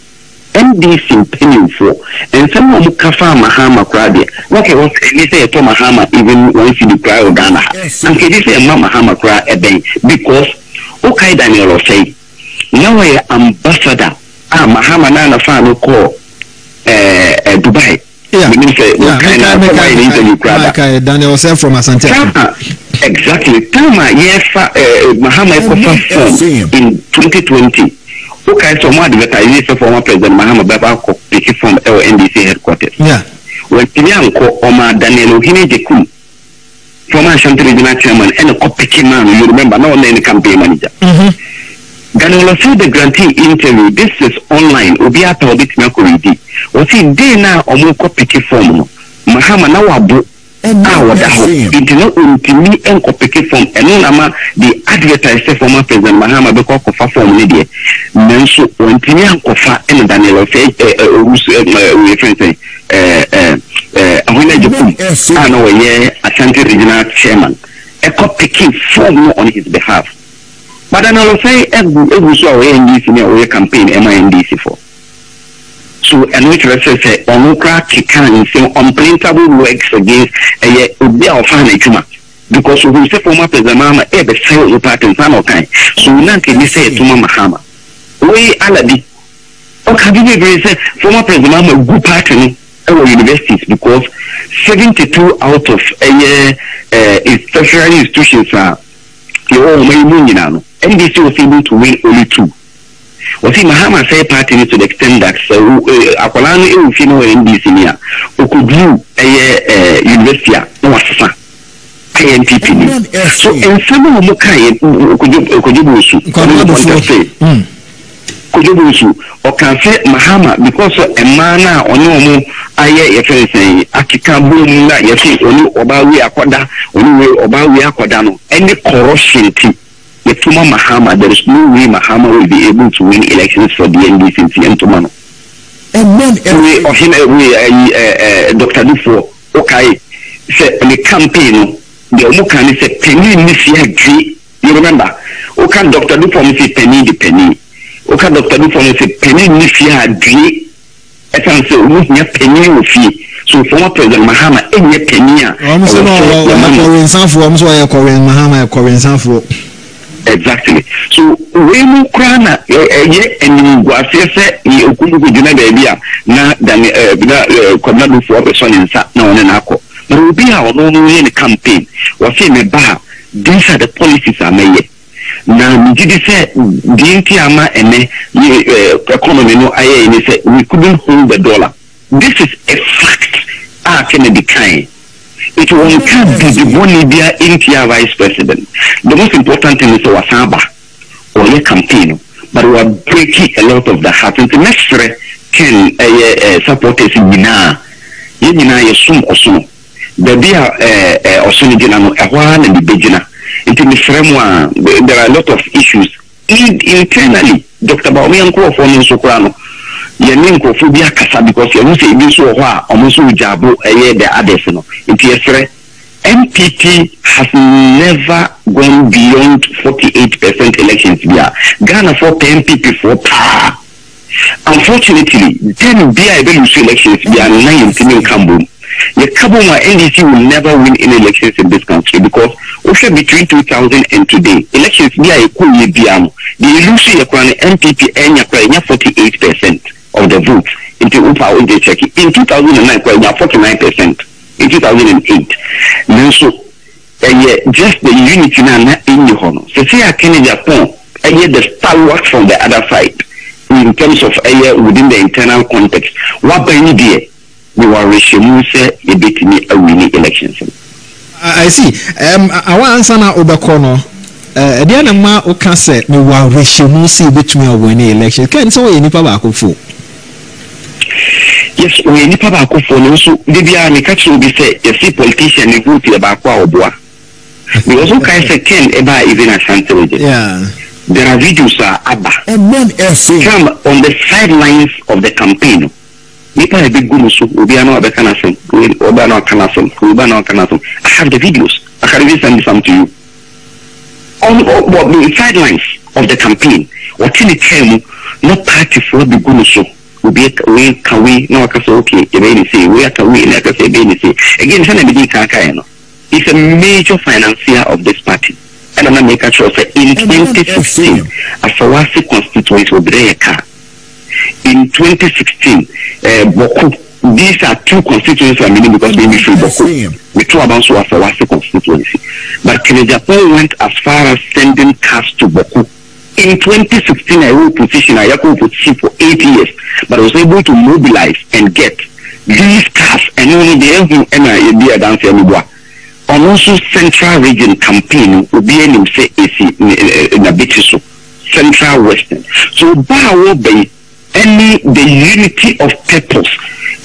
NDC penny for and some of Mukafa Mahama Krabby. Okay, what they say to Mahama even once in the cry of Ghana. And they say Mahama Kra a day because okay Daniel say now I ambassador Mahama Nana Fano call Dubai. Yeah, Daniel said from Asante. Exactly. Tama yes Mahama form in 2020. Okay, so more advertising former President Mahama Baba pick from NDC headquarters. Yeah. When Tianko Oma Daniel Hine Deku, former Ashanti Regional Chairman, and a copy man, you remember, no name campaign manager. Daniel said the grantee interview, this is online, Obiata Obit Mercury. Was he day now or more copy form? Mahama now it not me and copy from and the advertiser former President Mahama Beko form media. Menso when Tinia Kofa and Daniel say Ashanti Regional Chairman a copy form on his behalf. But Daniel say every show NDC campaign MINDC for. So, and which reference say, Onukra Kikan say unprintable works against a Ubia of Hanekuma. Because we say former President Mahama ever sell the pattern some kind. So, none can say to Mahama. We Alabi. Okay, you say former President Mahama good pattern our universities because 72 out of tertiary institutions are your own Muniano. NDC was able to win only 2. Well, see, Mahama say party to the extent that so Akolano if you know NDC near Okudu university no wasasa NPP. So in some of Mukai Kujubusu or can say Mahama because a mana or no aye say Akika boom that you see only Obawi Akwada only Obawi Akwadano any corruption the former Mahama, there is no way Mahama will be able to win elections for the NDC and Tomano. And then Dr. Dufo, okay, say the campaign, the Omukani say penny Nissia G. You remember? Okay, Dr. Dufo say penny the penny. Okay, Dr. Dufo say penny Nissia G. I can say Umunya penny of fee. So former President Mahama, any penny. Exactly. So we mu krana and guafese okudu juna baby na komando for person in sa na one na ko. But we be our no in the campaign. We say me ba these are the policies are made. Na me did say dinti ama ene economy no aye ni say we couldn't hold the dollar. This is a fact. Can be kind. It won't be the one Libya India Vice President. The most important thing is our Saba or your campaign, but we are breaking a lot of the heart. And the next can support us in Yina. Yina is soon or soon. The beer or soon and the Bejina. Into the framework, there are a lot of issues internally. Dr. Baumianko for Soprano. Yeninko phobia kasa because you say this so hwa omoso jabo the others no nti NPP has never gone beyond 48% elections here. Ghana for NPP for power. Unfortunately, then be able to see elections here 19 Kambum. The Kabuma NDC will never win any elections in this country because also between 2000 and today, elections here could be the illusion NPP and 48% of the votes into Upa check in 2009 49% in 2008 now so just the unity na in the honor so say Kenya Japan the stalwart from the other side in terms of within the internal context. What by idea we were resuming say a bit me a winning elections. I see. I want answer now over corner. The other man who can say we were resuming see between a winning election. Can so any papa for? Yes, we any papa for so the bia me catch will be say you see politician who vote about kwa oboa. We also can say Ken eba even a Santology. Yeah. There are videos abba. And men come on the sidelines of the campaign. Nipa a big gunusu, Ubiano Abekanasum, Ubano Kanasum, Ubano Kanasum. I have the videos. I can even send some to you. On the sidelines of the campaign, what in the term, not party for the gunusu. We can we no say okay, say we can we like say again it's a major financier of this party. And I'm make sure that in 2015 Asawasi constituency will be a car. In 2016 Boku, these are two constituencies I mean because we free Boku. We talk about Asawasi constituency. But AGYAPONG went as far as sending cars to Boku. In 2016, I will position AGYAPONG position for 8 years, but I was able to mobilize and get these cars and only the Adansie on also central region campaign will be in say in a bit so central western. So that will be any the unity of purpose.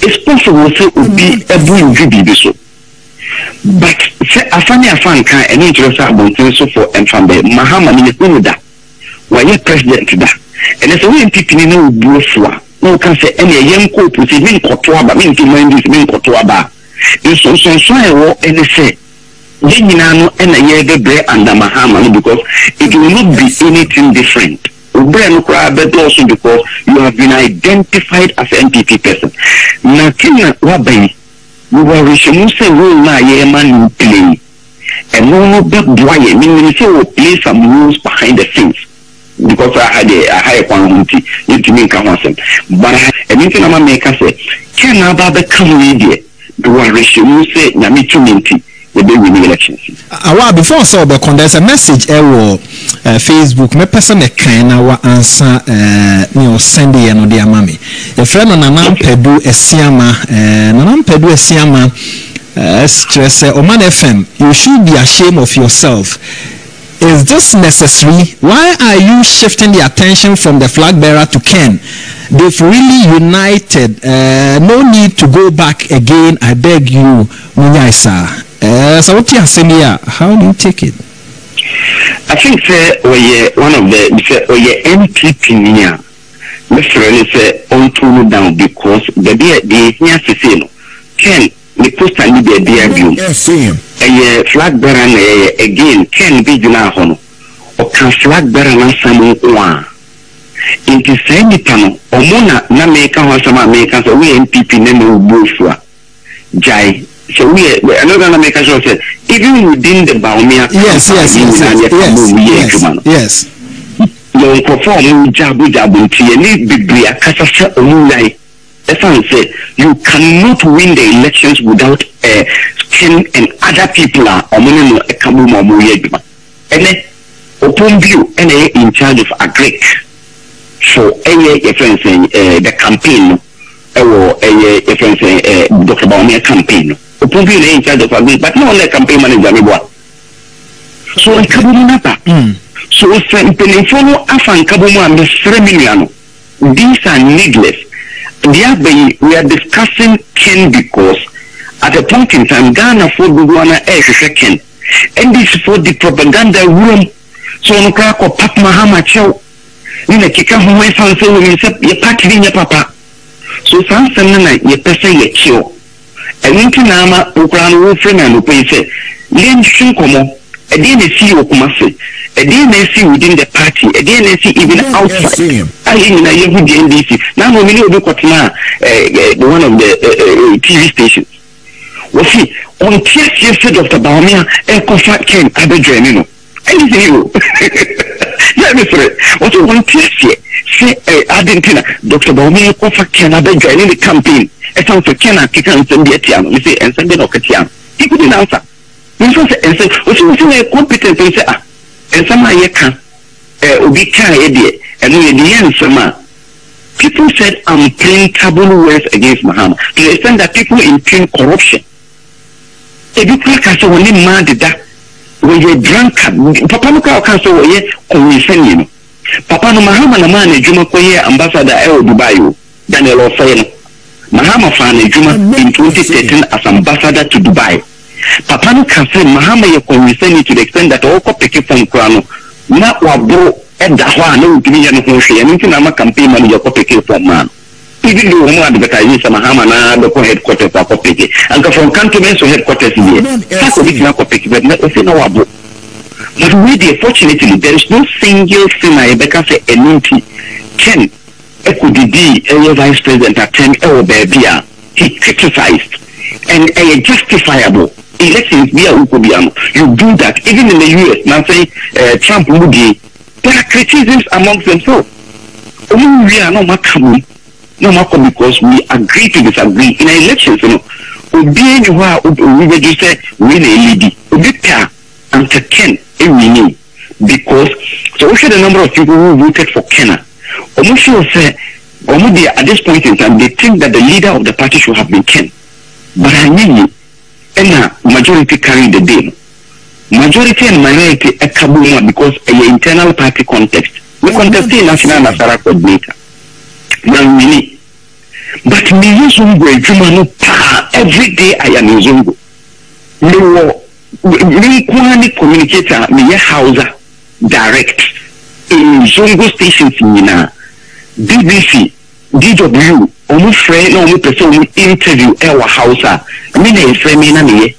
It's possible to be able to be so. But afan can any interest about so for and from the Muhammad in the why president da and so when people no brofua no can say any young couple say me kotoa ba me nti mind this me kotoa ba so e wo any say yinina no na ye bebre under Muhammad because it will not be anything different also because you have been identified as an NPP person. Na kina wabai we were resuming say role na ye man play and no bad boy mean say we play some rules behind the scenes. Because I had a higher quantity, it mean come but I mean to make us say, can I come media? Do I resume say Yami Tuminti the big winning elections? Before I saw the there's a message Facebook, my person a kind of answer send the no dear mommy. A friend on an Pedu a Siama stress Oman FM, you should be ashamed of yourself. Is this necessary? Why are you shifting the attention from the flag bearer to Ken? They've really united. No need to go back again. I beg you, Munyaisa. So what you saying here? How do you take it? I think one of the NPP here. Mr. Rene say on tone down because the here to say Ken the post and the dear a flag bearer again can be Junahono or can flag bearer and some one. It is any panel or Mona Nameka or some Americans or we NPP name Bushwa Jai. So we another make us say even within the Baumia yes. You perform Jabu Tia Biblia Casasa Omulai. Say you cannot win the elections without Ken and other people are omono ekabumo moyejuma. And open view and in charge of agric for the campaign or Dr. Baumia campaign. Open view in charge of agric, but no only campaign manager. So in Kabumata. So if follow Afan Kabuma and the 3 million, these are needless. We are discussing Ken because at the point in time, Ghana for Gugwana is a second. And this for the propaganda room. So no crack or Pap Mahama Chow. In a kicker who went on so we said, you pack in your papa. So some night, you person a kill. And into Nama, Ukran Wolfram and Upe said, Len Shinkomo, a DNC Kumasi, a DNC within the party, a DNC even outside. I mean, I have the NDC. Now, we know one of the TV stations. Well, see, on TSC Dr. Baumia, a conflict came at the Germano. Anything you. Yeah, Mr. What you want TSC? Say, Argentina, Dr. Baumia, conflict came at the Germany campaign. A sound for Kena, Kikan, and send the Tiano. You say, and send the Okatian. He couldn't answer. You say, and say, what you say, competent, and say, and some I can, Ubika, and we the answer, People said unprintable words against Mahama to the extent that people impugn corruption. If you can't say when you mad that when you're drunk, Papa no can't say when you're convincing. Papa no Mahama na man Juma Koye ambassador Dubai Daniel Ofayno. Mahama fan Juma in 2013 as ambassador to Dubai. Papa no can say Mahama you're convincing to the extent that all copy from Krano na wabro edda ho na utimi ya no ho hwe enti na ma campaign man you copy from man. Even though we advertise Mahama na the headquarters are copy and from cantonment to headquarters here. That's a bit na copy but na say na wabro. But really, fortunately, there is no single thing I can say NPP Ken Ekudidi, a vice president at 10 Babia, he criticized and a justifiable elections via Ukubiano. You do that even in the US. Now say Trump Moody, there are criticisms amongst themselves. We are not coming, because we agree to disagree in elections. You know, we just say we lady, and to Ken. Because so we the number of people who voted for Kenna. Almost say at this point in time they think that the leader of the party should have been Ken. But I mean majority carry the day. Majority and minority a kabuma because a internal party context. We contest the national Nasara coordinator. But me Zungo every day I am in Zungo. No we communicator me Hausa direct in Zongo stations in BBC, DW, almost friend no person interview our Hausa. Me na friend me na me.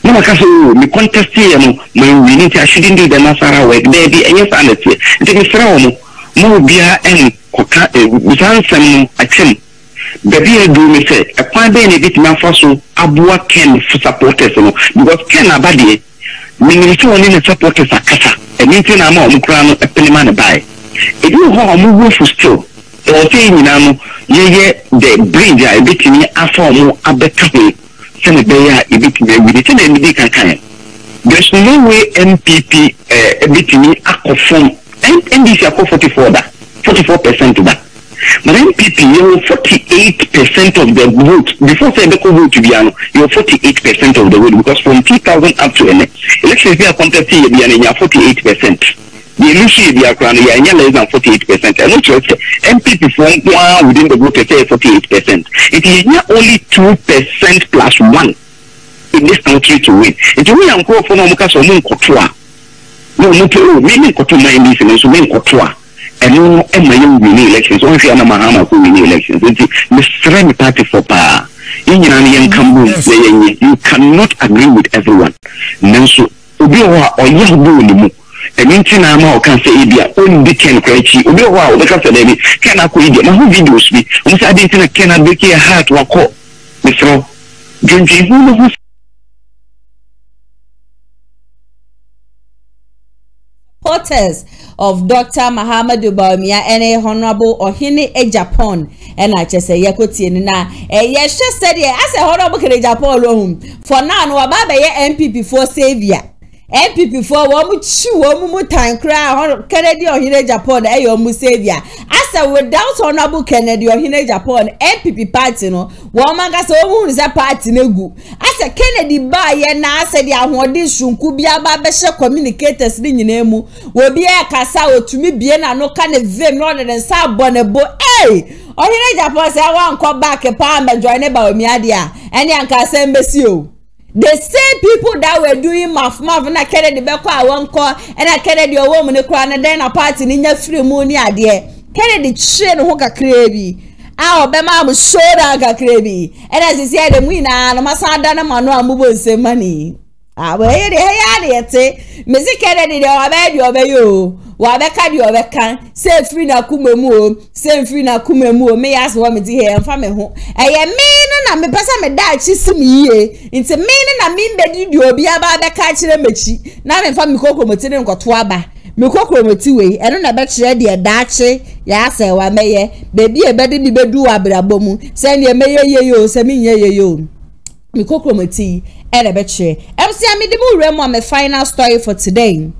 No makaso me contest here no me need to shouldn't do the Nasara work there be any sanity. The friend mo bia en koka bisansam akyem. Baby do me say a point be bit man for so abua Ken supporters no because Ken abade me so only supporters akasa e meeting am o mukra no epelima ne bai e do ho mo wo for still e say nyina no ye the bridge a bitini afọ mo abeka ho se ne be ya e bitini we dey na me kan there's no way NPP bitini akofom NDC akọ 44% that. But NPP, you 48% of the vote. Before say the vote to be you 48% of the vote because from 2000 up to elections we are contesting you are 48%. The election we are crown you are less than 48%. And not just NPP from within the vote say 48%. It is not only 2% plus 1 in this country to win. It we am call for no because of Kotua. No, me Kotua mind this so me Kotua. And no winning elections. Only if Mahama who win elections. Mr. Party for power. You cannot agree with everyone. Nanso, Obiwa or Yabu. And Intina can say Ibia, only Ken Crachi, Obiwa, the Catholic, can I quit my whole videos be? Once I didn't cannot make a heart or call. Mr. Junji, supporters of Dr. Mahamudu Bawumia and a honorable Ohene AGYAPONG and I just say Yakoti na yes just said as a honorable AGYAPONG for now no ababa NPP for savior NPP for one time cry Kennedy Ohene AGYAPONG e savior as a without honorable Kennedy Ohene AGYAPONG NPP party no woman ka say omu is a party negu as a Kennedy ba ye na say dia hode sunku bia ba be she communicators ni nyina mu wo bia kasa otumi bie na no ka ne vem no de nsa bonebo Ohene AGYAPONG say wan ko back pa me join ba omi ade a ene anka say mbesi o. The same people that were doing math na Kennedy be kwa wonko and Kennedy owo mu ne kra na den na party ni nya free mu ni ade Kennedy train ho kakra bi a obema mu shoulder kakra bi and as say dem wina no masada na manu amubo nsemani we de ya de ete mezi Kennedy de obeyo wa beka de obeka say free na kumemu o say free na kumemu o me yas wo me di he emfa me ho eye me na me pesa me da chi sim yie nti me na me mbedi di obi aba beka kire mechi na me fa me kokromoti ne nkoto aba me kokromoti we eno na be kire de da chi ya say wa meye bebi ebedi di bedu abrabomu say ne meye yeyo say me nye yeyo me kokromoti Erebeche. MC Amidimu Remo, my final story for today.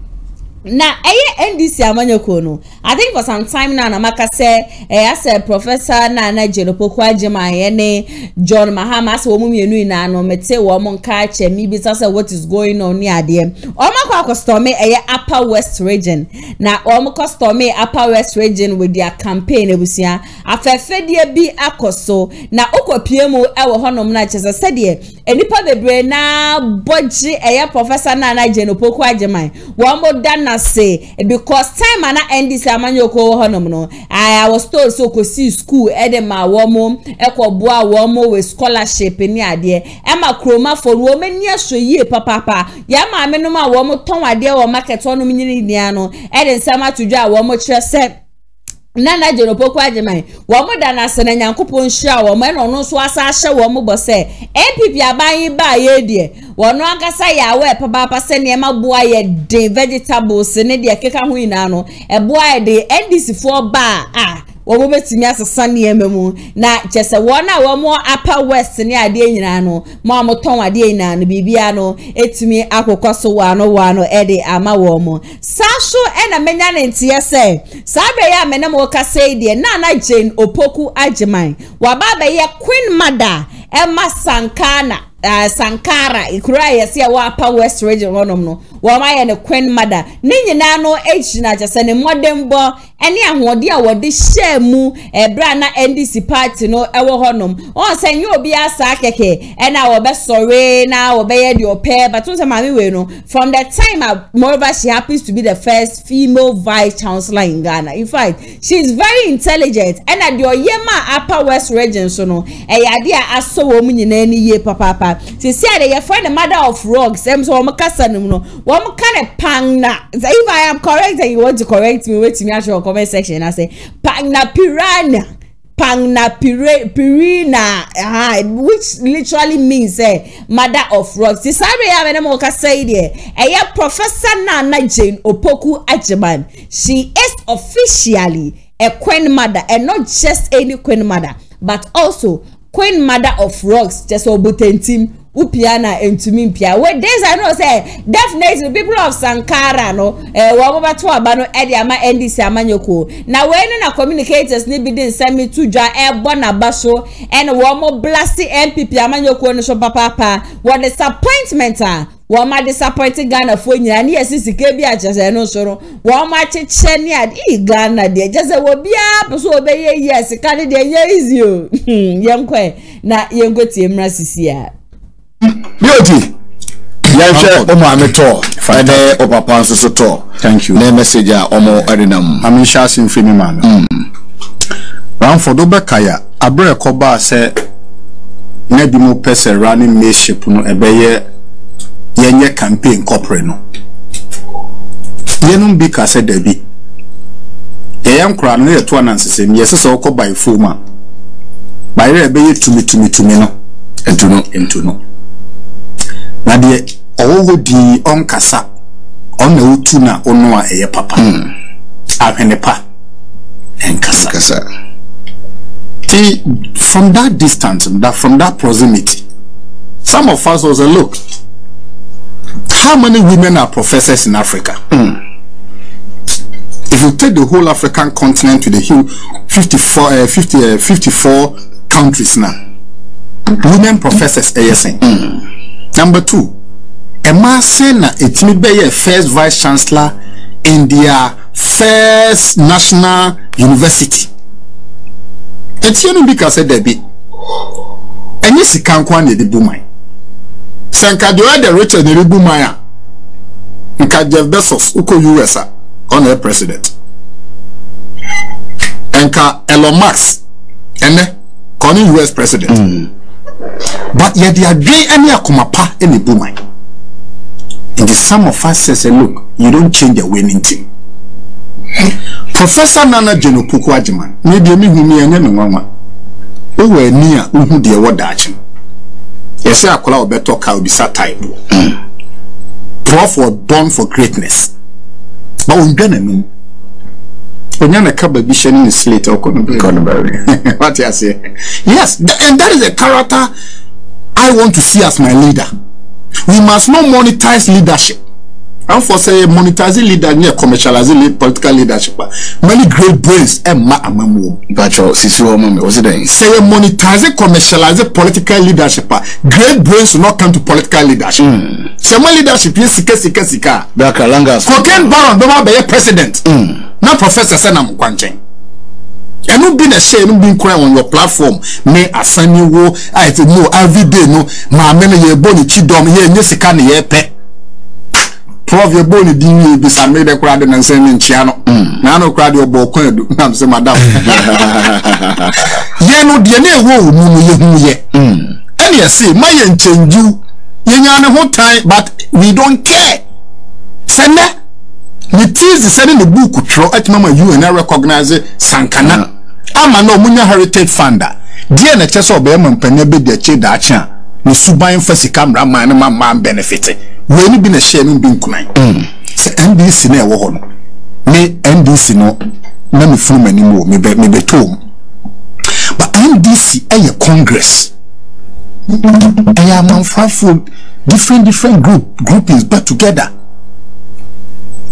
Na NDC amanyoko no I think for some time now Namaka say as a professor na Jeropoku Ajimai John Mahama so mu mienu na no mete wo mo nka che mi bi say what is going on near there. Omo custom Upper West region. Na omo custom Upper West region with their campaign ebusia. Afefedie bi akoso na okopie mu e wo honom na chese sedie enipa bebre na boji professor na Jeropoku Ajimai. Wo mo dana say because time ana NDC amanyoko honom no I was told so ko see school edema wo mo ekoboa wo mo with scholarship ni ade e ma kroma for wo mani aso yie papa ya ma me no ma wo mo ton ade wo market ono nyini nia no e de nsama tudwa wo mo kire se Nana Jeropoku Ajimai wo mo dana se na Nyankopon hia wo mo no no so asa hye wo mo bo se NPP aban ba ye de wono agasa ya we papa se ne ma boa ye de vegetables ne de keka ho ina no e boa ye de NDC for ba wo mo betimi asesa ne ememu na chese wona wo mo Upper West ne ade nyina no mo ton ade nyina no bibia no etimi akokoso wano ede ama wo mo saso na menya ne ntie se sabe ya me na mo ka say de na Jane Opoku Ajimai wa baba ye Queen Mother Emma Sankara ikura yesi ya wa Upper West region wonom no wa ma ye ne Queen Mother ni nyina no ejina chese ne modern bo ene ahode a wode share mu bra na NDC party no ewo honom on say nyo obi asa keke ena wo be sorry na wo be ye de ope but on say mami we no from the time moreover she happens to be the first female vice chancellor in Ghana. In fact she's very intelligent and the oyema Upper West region so no yade a aso wo mu nyina ni ye papa she said your friend the mother of rocks em so wo kasa no no wo kind of pang na if I am correct and you want to correct me wait me actual comment section I say pangna pirana which literally means mother of rocks. This area when I say there Professor Nana Jane Opoku Ajimai, she is officially a Queen Mother and not just any Queen Mother but also Queen Mother of rocks just obutentim upiana entumi mpia we days I know say definitely people of Sankara no wo bato aba no e de ama NDC amanyoko na we no na communicators ni bidin semi tudwa e bo na baso and wo mo blast NPP amanyoko no so papa what disappointment wo ma disappointed Ghana fo nyina ni esisike bi achese no soro wo ma cheche ni adi Ghana de jese wo bia so obeye yes ka de ye easy o yenkwe na yengotie mra sisia Beauty. Yanche omo ameto. Fade o papa nso so to. Thank you. Na message a omo erenam. Amisha sinfini mama. Ramford obekaya abre koba se na bi mo pese running mateship no ebeye yenye campaign corporate no. Yenum bi ka se dabi. Yeyam kra no yeto anansesem yese se okoba ifoma. Bayre ebeye tumi no. Entuno. Na de owo di onkasa on na utu na ono a eye papa ahwenepa enkasa from that distance from that proximity some of us also look how many women are professors in Africa. If you take the whole African continent to the 54 countries now, women professors ASN. Number 2, Emma Sena etimi be first vice chancellor in their first national university. Etienu bi ka se debi. Enyi sika kwa ne de bumai. Sanka de the Richard de bumai. Nka Jeff Bezos uko US on the president. Enka Elon Musk ene koni US president. But yet they are doing any akomapa any bumai. And the sum of us says, look, you don't change the winning team. Professor Nana Jane Opoku Ajimai, maybe me who me and Yamama. We were near who dear what daching. Yes, I call our better cow be satire. Prof was born for greatness. But we gonna know. When you're a couple of in the slate or what you say? Yes, and that is a character I want to see as my leader. We must not monetize leadership. And for say monetizing leader near commercializing political leadership. Many great brains and amamu. But was it then? Say monetizing commercializing political leadership. Great brains will not come to political leadership. Some leadership is sika. Cocaine baron don't be a president. Not Professor Senam Kwanchen. And no been a shame, no been crying on your platform. May assign you wo. I said no every day no. My many ye boni chidom ye nyesika ni ye pe. Prof your boni dini be some made a crowd and send in Chiano. Nano crowd your bo kwedu. I'm say madam. Ye no diane wo mumu ye hu ye. And you see my yen change you. Ye nyane whole time but we don't care. Send that. Me tease sending the book throw at mama you and I recognize Sankana. I'm a no munya heritage funder. Dear na cheso be man penye be de che da cha. Me suban fasi camera man benefit. We ni bi na share no bi nkunan. Se NDC na e wo ho no. Me NDC no na me funu mani mo me be tom. But NDC a Congress. I am on for different groupings but together.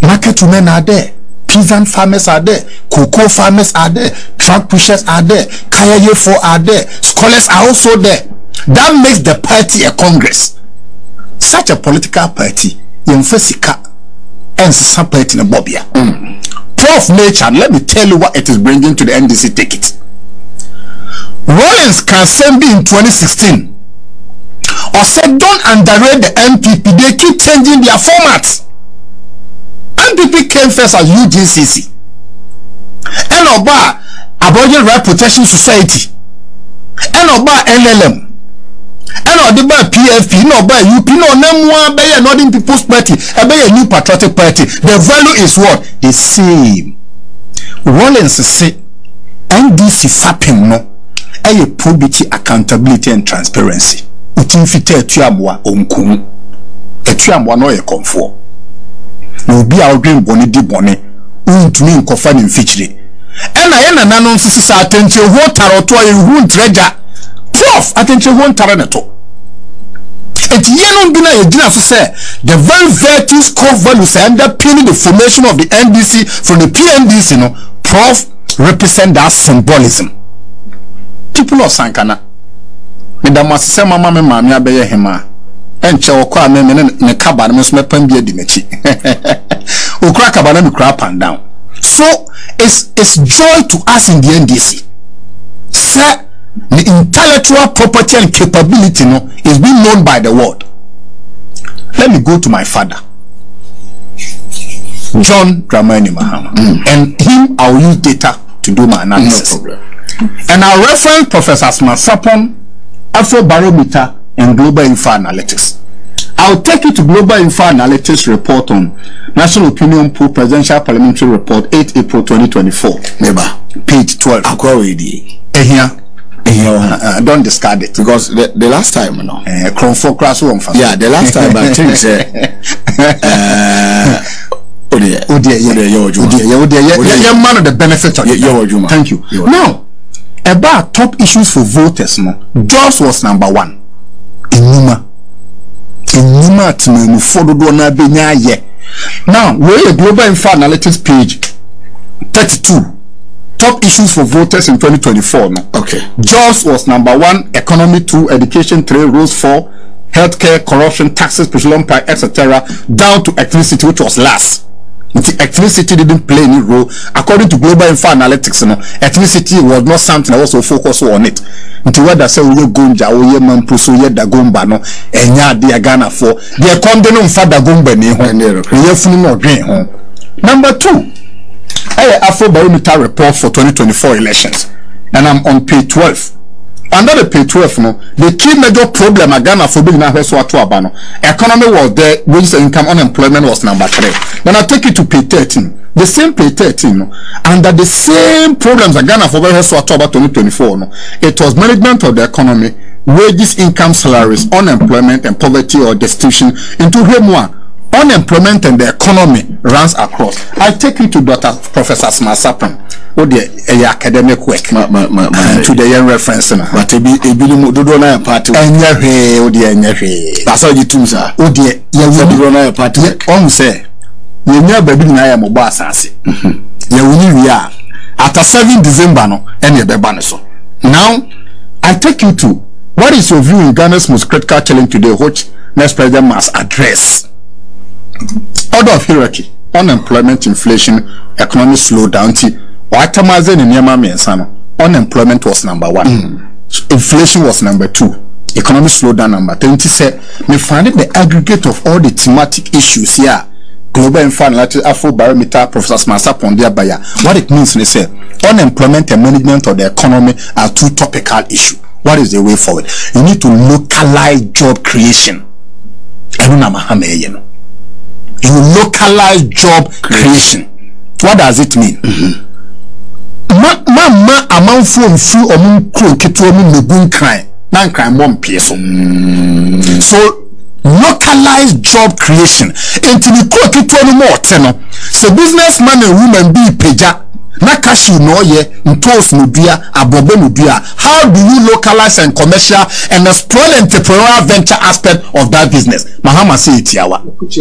Market women are there, peasant farmers are there, cocoa farmers are there, truck pushers are there, Kayayefo are there, scholars are also there. That makes the party a Congress. Such a political party, Yemfesika and some party in Bobia. Prof Nature, let me tell you what it is bringing to the NDC ticket. Rollins can send me in 2016 or said don't underrate the NPP, they keep changing their formats. NPP came first as UGCC. And Oba Aboriginal Right Protection Society. And Oba NLM. And Oba PFP. No Oba UP. No Nemwa Bayer Northern People's Party. A Bayer New Patriotic Party. The value is what? The same. Rollins say NDC fapping no. A probity, accountability and transparency. Utimfite etuamwa onkum. Etuamwa no ye comfort. No be our dream bonny di bonny. To me incofa ni feature. And I na nanon sisi attention ho taroto e hu treasure. Prof attention ho taraneto. Et yenon bina ye gina so say the very virtues core values underpinning the formation of the NDC from the PNDC no Prof represent that symbolism. People of Sankana. Madam say mama me mama abeye hema. Enche okwa me ne kaba me so mepam bia di mechi. Okra kaba na me kra pan down. So it's joy to us in the NDC. Sir, the intellectual property and capability no is being known by the world. Let me go to my father, John Dramani Mahama, and him I'll use data to do my analysis. No problem. And I'll reference Professor Asma Sapon, Afrobarometer, and Global Info Analytics. I'll take you to Global Info Analytics report on National Opinion Poll Presidential Parliamentary Report 8 April 2024. Page 12. Don't discard it because the last time you know. Yeah, the last time I think man of the benefit of it. Thank you. Now, about top issues for voters, no, Jaws was number 1. Now, we're a Global Info Analytics page 32. Top issues for voters in 2024. No? Okay. Jobs was number 1, economy 2, education 3, rules 4, healthcare, corruption, taxes, petroleum price, etc. Down to electricity, which was last. Electricity didn't play any role. According to Global Info Analytics, no, electricity was not something that was so focused on it. Until whether say we gonja, we mampuso, ye da gomba no, enya dia Ghana for the condemn father gomba ni ho. We funu no green ho. Number 2. Afrobarometer report for 2024 elections, and I'm on page 12. Under the page 12, no, the key major problem Ghana for being economy was there, wages and income, unemployment was number 3. Then I take it to page 13. The same page 13, no, under the same problems Ghana for being 2024, no, it was management of the economy, wages, income, salaries, unemployment, and poverty or destitution into Hemwa. unemployment and the economy runs across. I take you to Dr. Professor Smasapon. Oh, the academic work to the young reference. But it be do party. And that's all you do, sir. Oh, dear, you party. On say, you never be na mo basasi. You are after 7 December no, and you be so. Now, I take you to what is your view in Ghana's most critical challenge today, which next president must address? Order of hierarchy: unemployment, inflation, economic slowdown. Unemployment was number 1, inflation was number 2, economic slowdown number 3. Said, me find it the aggregate of all the thematic issues here. Global Infant Afro Barometer, Professor Smasa Pondia Baya. What it means, they say, unemployment and management of the economy are 2 topical issues. What is the way forward? You need to localize job creation. You localize job creation. What does it mean? Mama among phone through omun kro ketu omun megun crime. Nan crime one peso. So localize job creation. Until you kro ketu omun more teno. So businessman and woman be peja. Na cashew no ye ntos mudua abobe mudua. How do you localize and commercial and exploit entrepreneurial venture aspect of that business? Mahama say it yawa. What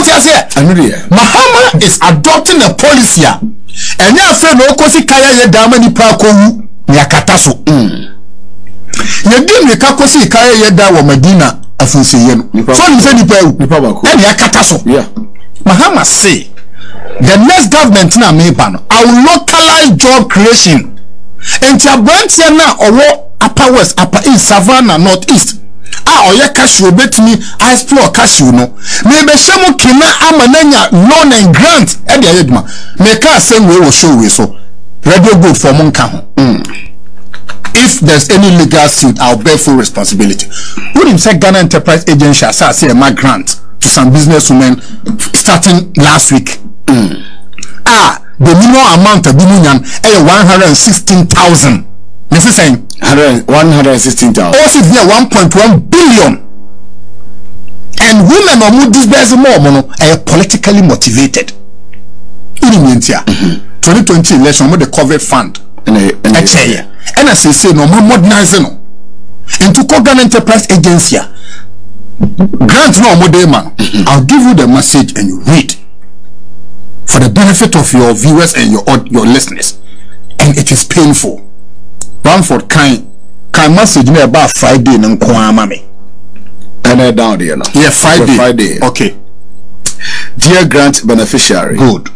you say? Mahama is adopting a policy and ya friend no kosi kaya ye dama ni pa ko wu ni akata so. Ye bi ni ka kosi kaya ye da wo Medina. So you say Mahama say the next government na me ban I will localize job creation. And your branch here now or upper west, upper east, savannah, northeast. Oya cashew bet me I explore cashew no. Maybe shemo kina amananya loan and grant at the edma. Make us same way will show we so. Radio good for monka. If there's any legal suit, I'll bear full responsibility. Would him say Ghana Enterprise Agency as I say my grant to some businesswomen starting last week? The minimum amount of billion 116,000. This is saying 116,000. Also here 1.1 billion. And women are more disbursing more are politically motivated. In India, 2020 election with the COVID fund. And as I say, no more modernizing into Ghana Enterprise Agency. Grant no more man. I'll give you the message and you read for the benefit of your viewers and your listeners. And it is painful. Bamford kind message me about Friday and Kwamami. And down there now. Yeah, Friday. Okay. Dear grant beneficiary. Good.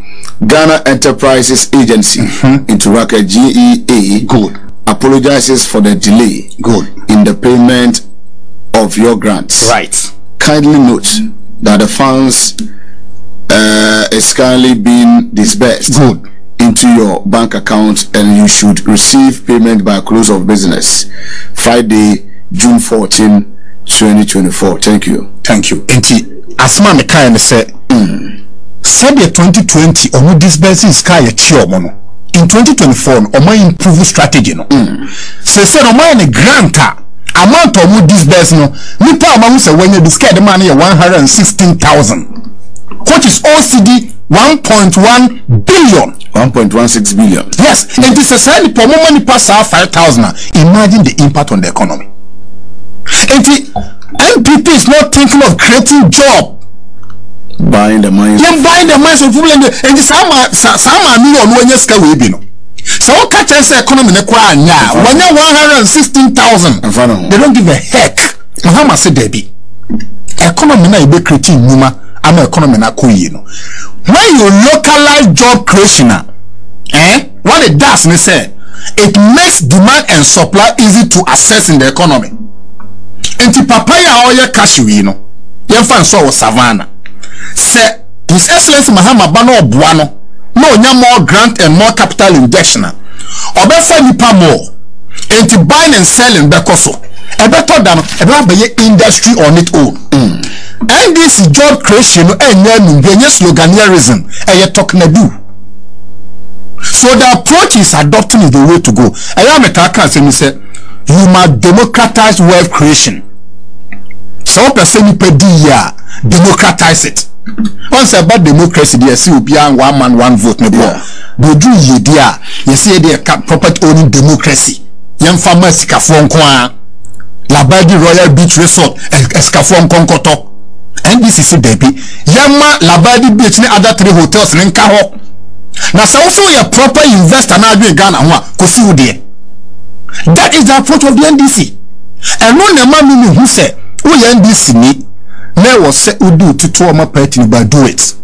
Ghana Enterprises Agency into Raka GEA. Good. Apologizes for the delay. Good. In the payment of your grants. Right. Kindly note that the funds is currently being disbursed. Good. Into your bank account and you should receive payment by close of business Friday, June 14, 2024. Thank you. Thank you. Asma me kind say said 2020 omo disburse is sky mono. In 2024 omo improve strategy no. Say omo a grant amount omo disburse no nipa omo say when you discard the money 116,000 which is OCD 1.1 billion. 1.16 billion. Yes, and this is a per money pass 5,000. Imagine the impact on the economy. And the NPP is not thinking of creating job. Buying the minds. Yeah, buying the minds of people and the some million when you scale we be no. So what catch us economy ne kwa nya. When you 116,000. They don't give a heck. Mahama said Debbie. Economy na ibe creating numa. I'm an economy na koyi no. When you localize job creation, what it does, me say, it makes demand and supply easy to access in the economy. Enti papaya oye cashew no, yemfa nso wo savannah. Say His Excellency Mahama Bano Obuano, no nya more grant and more capital injection. Obefa nipa more. Enti buying and selling bekoso. Better than a industry on its own. And this job creation and sloganism and talking do. So the approach is adopting is the way to go. I am a talker and say, you must democratize wealth creation. So person you pay democratize it. Once about democracy, they see you one man, one vote. They do ye dear. You see they property owning democracy. Young farmers Skafon Kwa Labadi Royal Beach Resort Skafon Konkoto. And this is a baby. Yama Labadi Beach ni other 3 hotels in Kaho. Now so also a proper investor now doing Ghana Kosi Udie. That is the approach of the NDC. And when the man who said, "Oh, NDC me, never say Udu to 2 my party, but do it."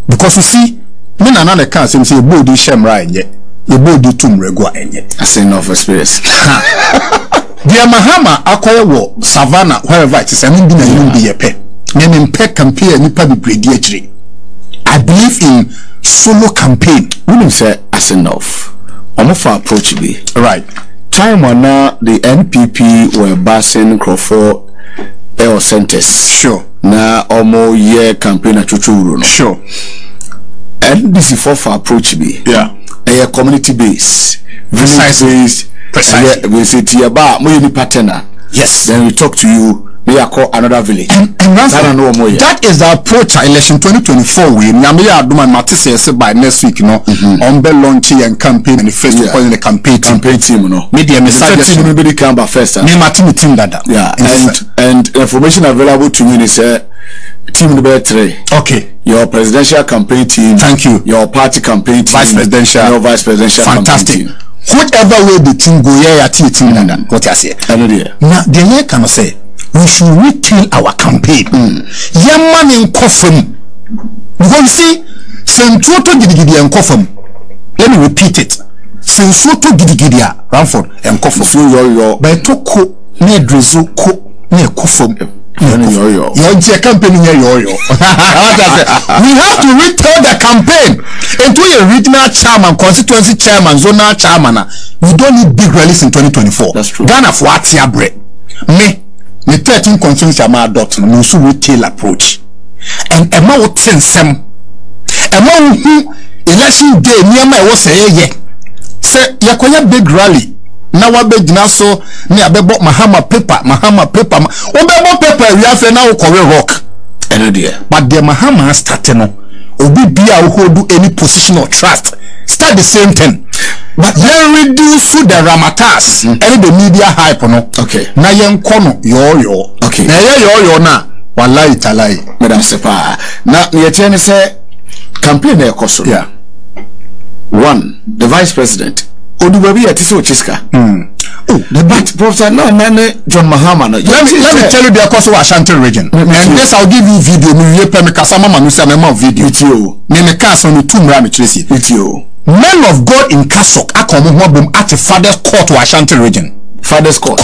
Because you see, me and another can't say body shame right yet. The body tum regua yet. I say enough experience. The Mahama acquire war Savannah wherever it is. I mean, you be a pet. Name in pet campaign nipa be prediatory. I believe in solo campaign. We say as enough. I'm for approach be right. Time when the NPP were passing Crawford Air Centers. Sure. Na almost year campaign at Chuchuru. Sure. And this is for approach be. Yeah. A community base. Precisely. Precisely. We say to you about more partner. Yes. Then we talk to you. We are called another village. And that is the approach election 2024 we Namia Duman Matisse said by next week, you know, on Bell launching and campaign and the first the campaign team, you know. Media message team will come by first. Me Martin team that. Yeah. And information available to you is team number 3. Okay. Your presidential campaign team. Thank you. Your party campaign team. Vice presidential. Your vice presidential. Fantastic. Whatever way the team go here at team that. What I say. Now the year can say we should retail our campaign. Young man in coffin. Because you see, Sentuto Gidigidi and Coffin. Let me repeat it. Sensuto Gidigidia, Ramford and Coffin. So your by Toko, near Drizu, near Coffin. Your campaign here, we have to retail the campaign into a regional chairman, constituency chairman, zonal chairman. We don't need big rallies in 2024. That's true. Ghana for what's your bread. Me. The 13 concerns are my adoption, no so retail approach. And a more some who election day near my was say Yakoya big rally. Now I beg Naso near Bebo Mahama paper. Obebo paper, we have now Korea rock. And dear, but the Mahama starting Obi Bia who do any position of trust. Start the same thing. But then reduce the ramatas and the media hype no. Okay. Na yen kono yo. Okay. Na yo na. Wallahi talai. Madam Sepa. Na yetene say campaign e koso. Yeah. 1. The vice president. Odubabi atiso chiska. Oh, the but Professor John Mahama. Let me tell you the Akoso Ashanti region. And yes, I'll give you video. Me pay me kasama manusa me ma video with you. Me kasa no tumra me tracy with you. Men of God in Kasok akomo hobum at the father's court to Ashanti region. Father's court.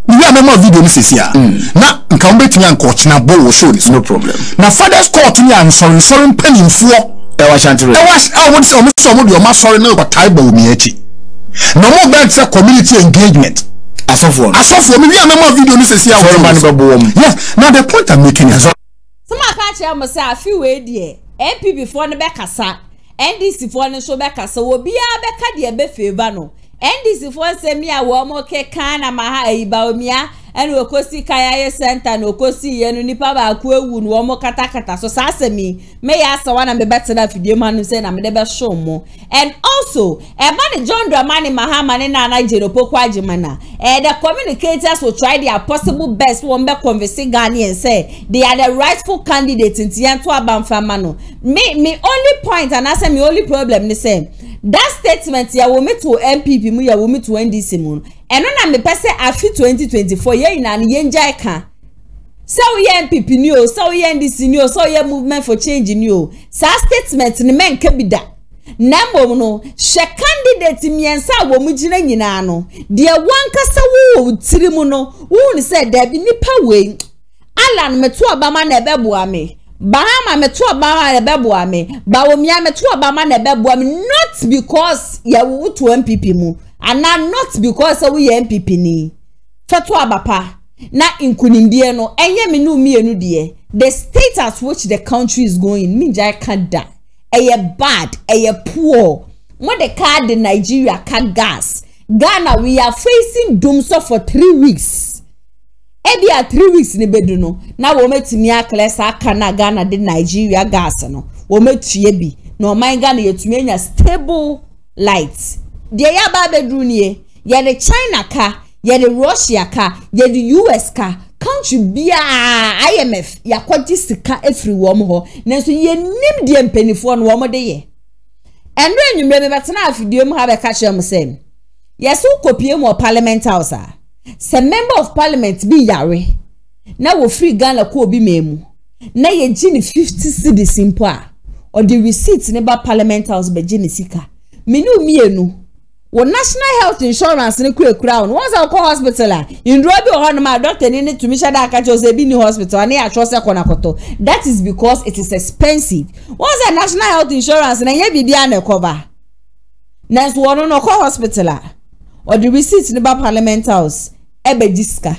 We have a video this is here. Na nka mbetimi anko na bo wo show this no problem. Na father's court ni an sorry penny for Ashanti region. I want to say omo do ma sorry na ko taibo mi echi. No more better community engagement. As of one, we have a video this is here. Yes. Now the point I'm making is some catch I must say a few way dear. NPP for the back asa. NDC for the show back asa will be a back at the favor no. NDC for send me a warm okay kana maha ibaumia and Okosi Kaya Center no Kosi and Nipa Kwe would katakata. So Sasemi may ask one and be better than the man who said I'm never show more. And also a man John Dramani Mahama and Nigel Pokwajimana. And the communicators will try their possible best one back conversing Ghani and say they are the rightful candidates in Tiantua Bamfamano. Me only point and answer me only problem the same. That statement ya wo me to NPP mu ya wo me to NDC mu eno na me pese afi 2024 ye ina ne yenja ka so ye NPP ni o so ye NDC ni o so ye movement for change ni o sa statement ni men ka bida na mbom no she candidate miensa wo mu gina nyina no de wankasa wo tiri mu no wo ni say da bi nipa we Alan me to obama na ebeboa me Bahama me to Obama na beboa me Bawumia me to Obama na beboa me not because ya wo to NPP mu and not because we NPP ni Fatu abapa na inkunimdie no enye me no mienu de the state at which the country is going minja can die eye bad eye poor when the card in Nigeria can gas Ghana, we are facing doom so for 3 weeks. Ebi a 3 weeks ni bedu no. Na wome timi aklesa aka na Ghana de Nigeria gas no. Wome tuye bi. No man Ghana yetumi enya stable light. De ya ba bedu niye. Ye de China ka, ye de Russia ka, ye de US ka. Country bia IMF ya kwaji sika efri wom ho. Nanso ye nim de mpanifo no wom de ye. Enre enwumre me betena afidie mu ha be ka kire mu sem. Yesu kopie mu parliament house a. Se member of parliament bi yare. Na wo free Ghana ko obi memu. Na ye gini 50 cedis impo a. Or the receipt ne ba parliament house be gini sika. Minu mienu. Wo national health insurance ne kura crown. Once I call hospital a. Indro bi o hono ma doctor ni tumi shada aka chose bi ni hospital ani a chose kona koto. That is because it is expensive. Once a national health insurance na ye bibia na cover. Next one no call hospital a. Or the receipt in the parliament house ebe diska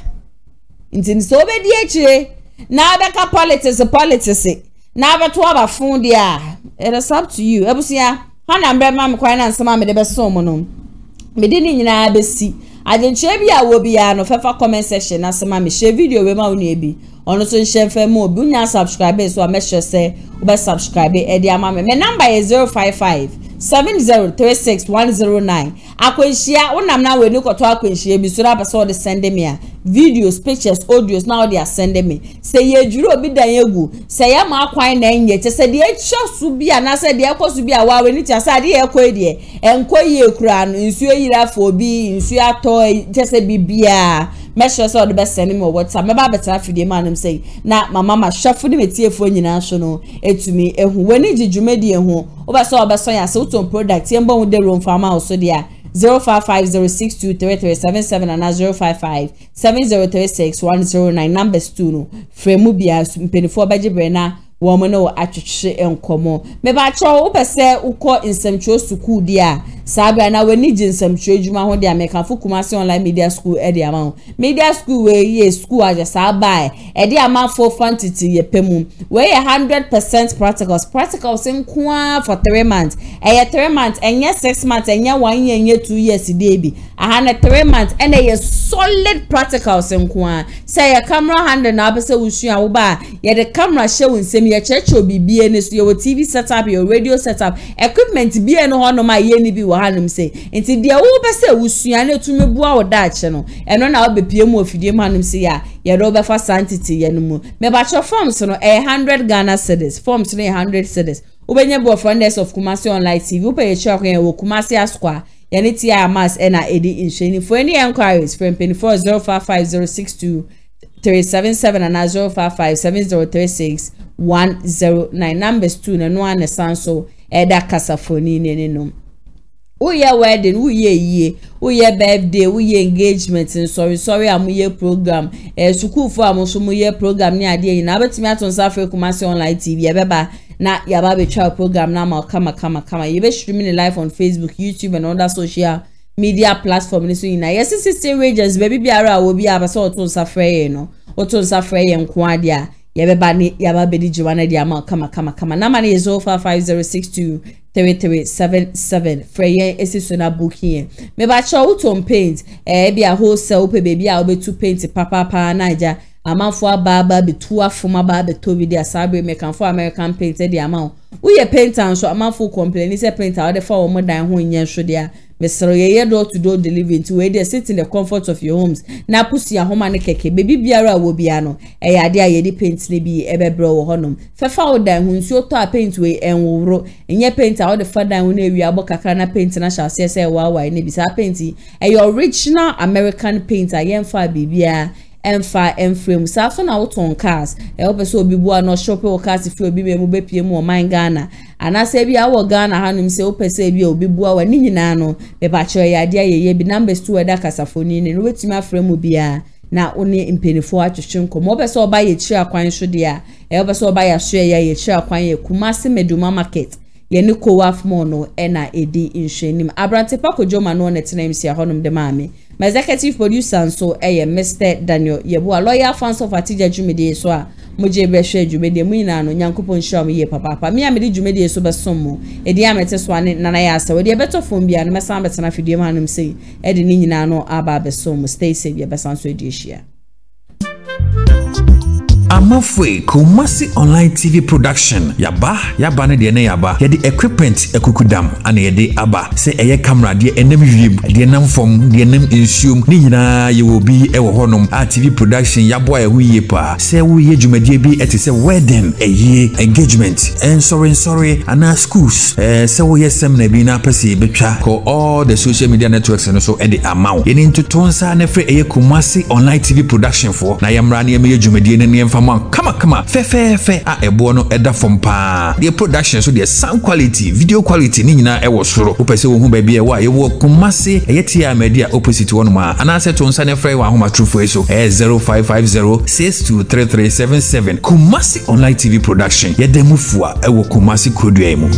inti so be di echire na abeka politics na abeto aba fun dia it is up to you ebusia hana mbre ma me kwan na nsema me de be so mo no me di ni nyina besi ajenche bia wo bia no fefa comment section na sema me share video we ma woni ebi ono so share fa mo obi unya subscribe so make sure say ube subscribe e dia ma me number is 055 7036109 akwenhia wonam na we ni koto akwenhia bi so na so de send me videos pictures audios now they are sending me say ye juro obi dan egu say ya ma akwan na nye che say de echosu bia na say de ekosu bia wa we ni tia say de ekọ de enkoye kura no nsuo yira fo obi nsuo ato che say bibia make sure so the best send me WhatsApp me ba better afidie man am say na mama ma hwafo de metiefo nyina so no etumi ehu we ni jijumedi ehu obeso ya say uton product yemba wo de room farmer also dia 0550623377 and 0557036109 numbers 2 no fremu bia mpenifo baje brena wo mo no atwetwe enkomo me ba cho wo pese ukọ nsamtwo school dia sabia na wani jinsamtwo adwuma ho dia mekanfo Kumasi online media school e dia ma media school we ye school aja sabai e dia ma for quantity ye pemu we ye 100% practicals nkoa for 3 months e ye 3 months enye 6 months enye 1 year enye 2 years dey bi ahana 3 months and ye solid practicals nkoa say ye camera hand na abese wusu a wo ba ye the camera show nsem ye checho bibie ne so your TV setup your radio setup equipment bie no ho no ma ye ni bi wo hanum say enti de wo be say wusua na tumi bua wo da ache no eno na wo bepie mu ofidie mu hanum say ya ye do be fa santity ye no mu me ba cho forms no 100 Ghana cedis forms no 100 cedis ubenye bo friends of Kumasi online TV upe ye cho kwen wo Kumasi Asqua ye ni tia mass na edi insheni for any enquiries from 24055062 377 and 0557036109 numbers 2 na no an sanso eda kasafoni ne no uye wedding uye uye birthday uye engagement sorry amuye program school for amuso muye program ni ade yin na betimi atonsa for Kumasi online TV ebeba na yaba be try program na ma kama you be streaming live on Facebook, YouTube and other social media platform ni so yin na yes system wages baby biara wo bia ba so otonsa frey no otonsa frey nko ade a yebeba ni yaba be di jiwana dia ma kama na ma ni 0550633377 frey esiso na booking me ba cho uton paint bia wholesale pe baby a obetu paint papa naija amanfo ababa betu afoma ba beto bi dia sabre mekanfo American paint dia ma uye paint an so amanfo complain say paint a de fa wo mo dan ho nyen so dia mesro ye door to door delivery to where they sit in the comfort of your homes na pusi ya homa ne keke baby biara wo bia no e ya de aye di paint ne bi ebebro wo honom fefa wo dan hu nsuo to a paint we enworo enye paint a wo de fa dan wo na wi abo kakra na paint na sha se wa ne bi sa paint e original American paint a yemfa bibia emfa emframe sa so na woton cars e obeso obi bua no shop o cars fi obi memu bepie mu o man Ghana anase bia wo Ghana hanum se opese bia obi bua wa ni nyina no be ba cho ya dia ye bi numbers 2 eda kasafoni ne no wetimi aframe bia na oni mpenifo atwetwe nkomo obeso oba ye chi akwan so dia e obeso oba ya so ya ye chi akwan ye Kumasi Meduma market ye ni ko waf mo no na edi inhwenim abrante pakojo ma no netenem sia honum de maame my executive producer so Mr. Daniel Yeboah lawyer fans of Atija Jumide so a moje be hwe dwumede mu nyina no nyankopon hwa mo ye papa me amede dwumede so besom mo edi amete so ane nana ya asa we de beto fom bia no mesa betena fidie ma no mse edi ni nyina no aba besom stay safe bia besan so edi hia Amafwe Kumasi Online TV Production yaba ne de ne yaba yedi equipment ekukudam ana yedi aba se eye camera de enam wiem de nam fom de nam ensuom ni nyina ye obi ewo honom a TV production yabo a huye pa se wo ye dwumadie bi etese wedding eye engagement and sorry ana schools se wo ye sem na bi na pese betwa ko all the social media networks no so e de amaw ye ni ntotonsa na fre eye Kumasi Online TV Production for na yamra na ye dwumadie ne Kama fe a ebo no eda from pa the production so the sound quality video quality ni nyina e wo soro wo pese wo hu ba bia wa ye wo Kumasi eyetia media opposite one ma ana se to nsa ne frɛ wa homa trufo so 0550623377 Kumasi Online TV Production ye demufua e wo Kumasi kodua mu